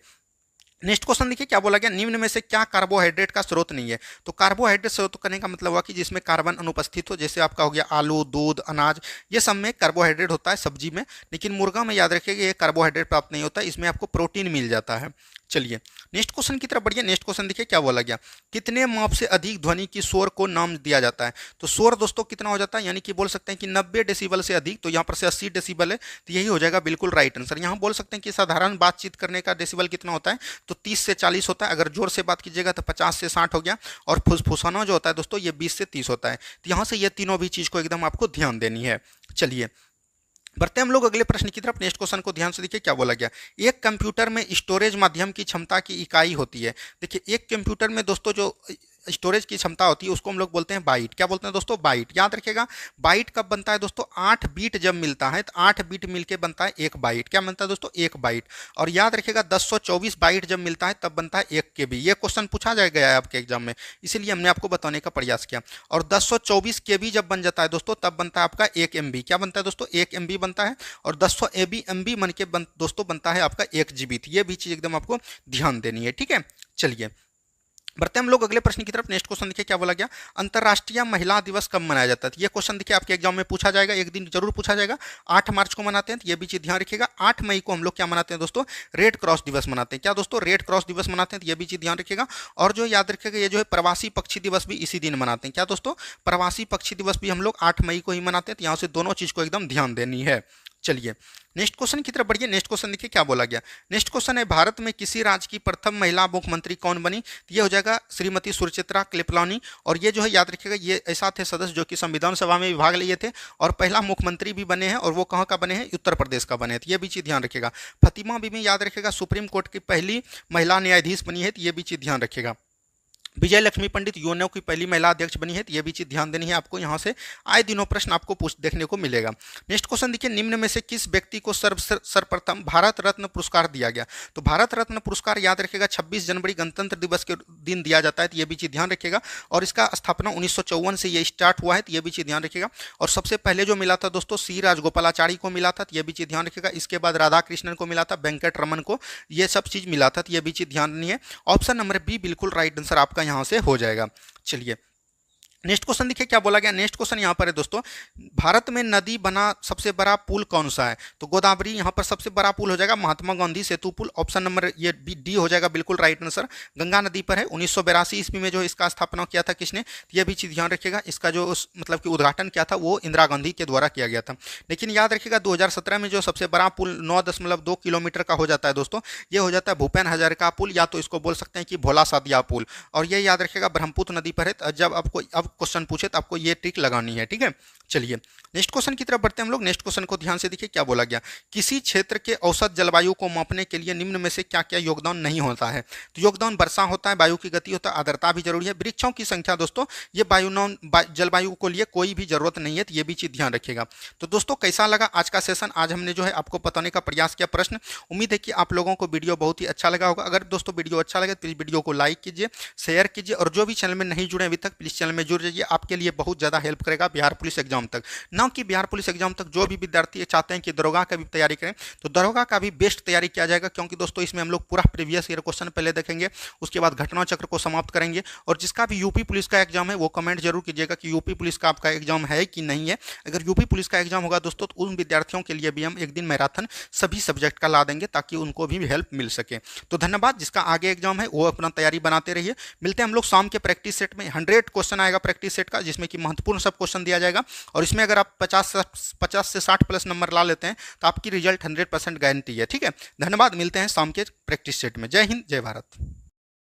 नेक्स्ट क्वेश्चन देखिए क्या बोला गया, निम्न में से क्या कार्बोहाइड्रेट का स्रोत नहीं है। तो कार्बोहाइड्रेट स्रोत करने का मतलब हुआ कि जिसमें कार्बन अनुपस्थित हो, जैसे आपका हो गया आलू, दूध, अनाज, ये सब में कार्बोहाइड्रेट होता है सब्जी में, लेकिन मुर्गा में याद रखिएगा ये कार्बोहाइड्रेट प्राप्त नहीं होता, इसमें आपको प्रोटीन मिल जाता है। चलिए नेक्स्ट क्वेश्चन की तरफ बढ़िए। नेक्स्ट क्वेश्चन देखिए क्या बोला गया, कितने माप से अधिक ध्वनि की शोर को नाम दिया जाता है। तो शोर दोस्तों कितना हो जाता है, यानी कि बोल सकते हैं कि 90 डेसिबल से अधिक, तो यहाँ पर से 80 डेसिबल है, तो यही हो जाएगा बिल्कुल राइट आंसर। यहाँ बोल सकते हैं कि साधारण बातचीत करने का डेसिबल कितना होता है, तो 30 से 40 होता है, अगर जोर से बात कीजिएगा तो 50 से 60 हो गया, और फुसफुसाना जो होता है दोस्तों ये 20 से 30 होता है। तो यहाँ से ये तीनों भी चीज़ को एकदम आपको ध्यान देनी है। चलिए बढ़ते हम लोग अगले प्रश्न की तरफ। नेक्स्ट क्वेश्चन को ध्यान से देखिए क्या बोला गया, एक कंप्यूटर में स्टोरेज माध्यम की क्षमता की इकाई होती है। देखिए एक कंप्यूटर में दोस्तों जो स्टोरेज की क्षमता होती है उसको हम लोग बोलते हैं बाइट। क्या बोलते हैं दोस्तों, बाइट। याद रखिएगा बाइट कब बनता है दोस्तों, 8 बीट जब मिलता है, तो 8 बीट मिलके बनता है एक बाइट। क्या बनता है दोस्तों, एक बाइट। और याद रखिएगा 1024 बाइट जब मिलता है तब बनता है 1 केबी। ये क्वेश्चन पूछा गया है आपके एग्जाम में, इसीलिए हमने आपको बताने का प्रयास किया। और 1024 केबी जब बन जाता है दोस्तों तब बनता है आपका 1 MB। क्या बनता है दोस्तों, 1 MB बनता है। और 1000 MB बन के दोस्तों बनता है आपका 1 GB। ये भी चीज़ एकदम आपको ध्यान देनी है, ठीक है। चलिए बढ़ते हम लोग अगले प्रश्न की तरफ। नेक्स्ट क्वेश्चन देखिए क्या बोला गया, अंतर्राष्ट्रीय महिला दिवस कब मनाया जाता है। ये क्वेश्चन देखिए आपके एग्जाम में पूछा जाएगा, एक दिन जरूर पूछा जाएगा। 8 मार्च को मनाते हैं, तो ये भी चीज ध्यान रखिएगा। 8 मई को हम लोग क्या मनाते हैं दोस्तों, रेड क्रॉस दिवस मनाते हैं। क्या दोस्तों, रेड क्रॉस दिवस मनाते हैं, तो ये भी चीज ध्यान रखिएगा। और जो याद रखिएगा ये जो है प्रवासी पक्षी दिवस भी इसी दिन मनाते हैं। क्या दोस्तों, प्रवासी पक्षी दिवस भी हम लोग 8 मई को ही मनाते हैं। तो यहाँ से दोनों चीज को एकदम ध्यान देनी है। चलिए नेक्स्ट क्वेश्चन की तरफ बढ़िए। नेक्स्ट क्वेश्चन देखिए क्या बोला गया। नेक्स्ट क्वेश्चन है, भारत में किसी राज्य की प्रथम महिला मुख्यमंत्री कौन बनी। तो ये हो जाएगा श्रीमती सुचित्रा कृपलानी। और ये जो है याद रखिएगा ये ऐसा थे सदस्य जो कि संविधान सभा में भाग लिए थे और पहला मुख्यमंत्री भी बने हैं। और वो कहाँ का बने हैं, उत्तर प्रदेश का बने हैं। तो ये भी चीज़ ध्यान रखिएगा। फतिमा बीबी याद रखिएगा सुप्रीम कोर्ट की पहली महिला न्यायाधीश बनी है। तो ये भी चीज़ ध्यान रखिएगा। विजय लक्ष्मी पंडित यूएनओ की पहली महिला अध्यक्ष बनी है। तो ये भी चीज ध्यान देनी है आपको, यहाँ से आए दिनों प्रश्न आपको देखने को मिलेगा। नेक्स्ट क्वेश्चन देखिए, निम्न में से किस व्यक्ति को सर्वप्रथम भारत रत्न पुरस्कार दिया गया। तो भारत रत्न पुरस्कार याद रखिएगा 26 जनवरी गणतंत्र दिवस के दिन दिया जाता है। तो ये भी चीज ध्यान रखिएगा। और इसका स्थापना 1954 से ये स्टार्ट हुआ है। तो ये भी चीज ध्यान रखिएगा। और सबसे पहले जो मिला था दोस्तों सी राजगोपालाचारी को मिला था। तो ये भी चीज ध्यान रखिएगा। इसके बाद राधा कृष्णन को मिला था, वेंकट रमन को, ये सब चीज मिला था। तो ये भी चीज ध्यान देनी है। ऑप्शन नंबर बी बिल्कुल राइट आंसर आपका यहाँ से हो जाएगा। चलिए नेक्स्ट क्वेश्चन देखिए क्या बोला गया। नेक्स्ट क्वेश्चन यहाँ पर है दोस्तों, भारत में नदी बना सबसे बड़ा पुल कौन सा है। तो गोदावरी यहाँ पर सबसे बड़ा पुल हो जाएगा महात्मा गांधी सेतु पुल। ऑप्शन नंबर ये डी हो जाएगा बिल्कुल राइट आंसर। गंगा नदी पर है। 1982 ईस्वी में जो इसका स्थापना किया था किसने, तो ये भी चीज़ ध्यान रखिएगा। इसका जो मतलब कि उद्घाटन किया था वो इंदिरा गांधी के द्वारा किया गया था। लेकिन याद रखिएगा 2017 में जो सबसे बड़ा पुल 9.2 किलोमीटर का हो जाता है दोस्तों, ये हो जाता है भूपेन हजारिका पुल, या तो इसको बोल सकते हैं कि भोला सादिया पुल। और ये याद रखिएगा ब्रह्मपुत्र नदी पर है। जब आपको अब क्वेश्चन पूछे तो आपको ये ट्रिक लगानी है, ठीक है। चलिए नेक्स्ट क्वेश्चन की तरफ बढ़ते हैं हम लोग। नेक्स्ट क्वेश्चन को ध्यान से देखिए क्या बोला गया, किसी क्षेत्र के औसत जलवायु को मापने के लिए निम्न में से क्या क्या योगदान नहीं होता है। तो योगदान वर्षा होता है, वायु की गति होता है, आर्द्रता भी जरूरी है, वृक्षों की संख्या दोस्तों, ये जलवायु को लिए कोई भी जरूरत नहीं है। तो ये भी चीज ध्यान रखिएगा। तो दोस्तों कैसा लगा आज का सेशन, आज हमने जो है आपको बताने का प्रयास किया प्रश्न। उम्मीद है कि आप लोगों को वीडियो बहुत ही अच्छा लगा होगा। अगर दोस्तों वीडियो अच्छा लगे तो प्लीज वीडियो को लाइक कीजिए, शेयर कीजिए, और जो भी चैनल में नहीं जुड़े अभी तक प्लीज चैनल में जुड़ जाइए। आपके लिए बहुत ज़्यादा हेल्प करेगा बिहार पुलिस एग्जाम तक। ना कि बिहार पुलिस एग्जाम तक जो भी विद्यार्थी चाहते हैं कि दरोगा का भी तैयारी करें, तो दरोगा का भी बेस्ट तैयारी किया जाएगा। क्योंकि दोस्तों इसमें हम लोग पूरा प्रीवियस ईयर क्वेश्चन पहले देखेंगे, उसके बाद घटना चक्र को समाप्त करेंगे। और जिसका भी यूपी पुलिस का एग्जाम है वो कमेंट जरूर कीजिएगा कि यूपी पुलिस का आपका एग्जाम है कि नहीं है। अगर यूपी पुलिस का एग्जाम होगा दोस्तों तो उन विद्यार्थियों के लिए भी हम एक दिन मैराथन सभी सब्जेक्ट का ला देंगे ताकि उनको भी हेल्प मिल सके। तो धन्यवाद। जिसका आगे एग्जाम है वो अपना तैयारी बनाते रहिए। मिलते हैं हम लोग शाम के प्रैक्टिस सेट में। 100 क्वेश्चन आएगा प्रैक्टिस सेट का, जिसमें कि महत्वपूर्ण सब क्वेश्चन दिया जाएगा। और इसमें अगर आप 50 से 60 प्लस नंबर ला लेते हैं तो आपकी रिजल्ट 100% गारंटी है, ठीक है। धन्यवाद। मिलते हैं शाम के प्रैक्टिस सेट में। जय हिंद, जय भारत।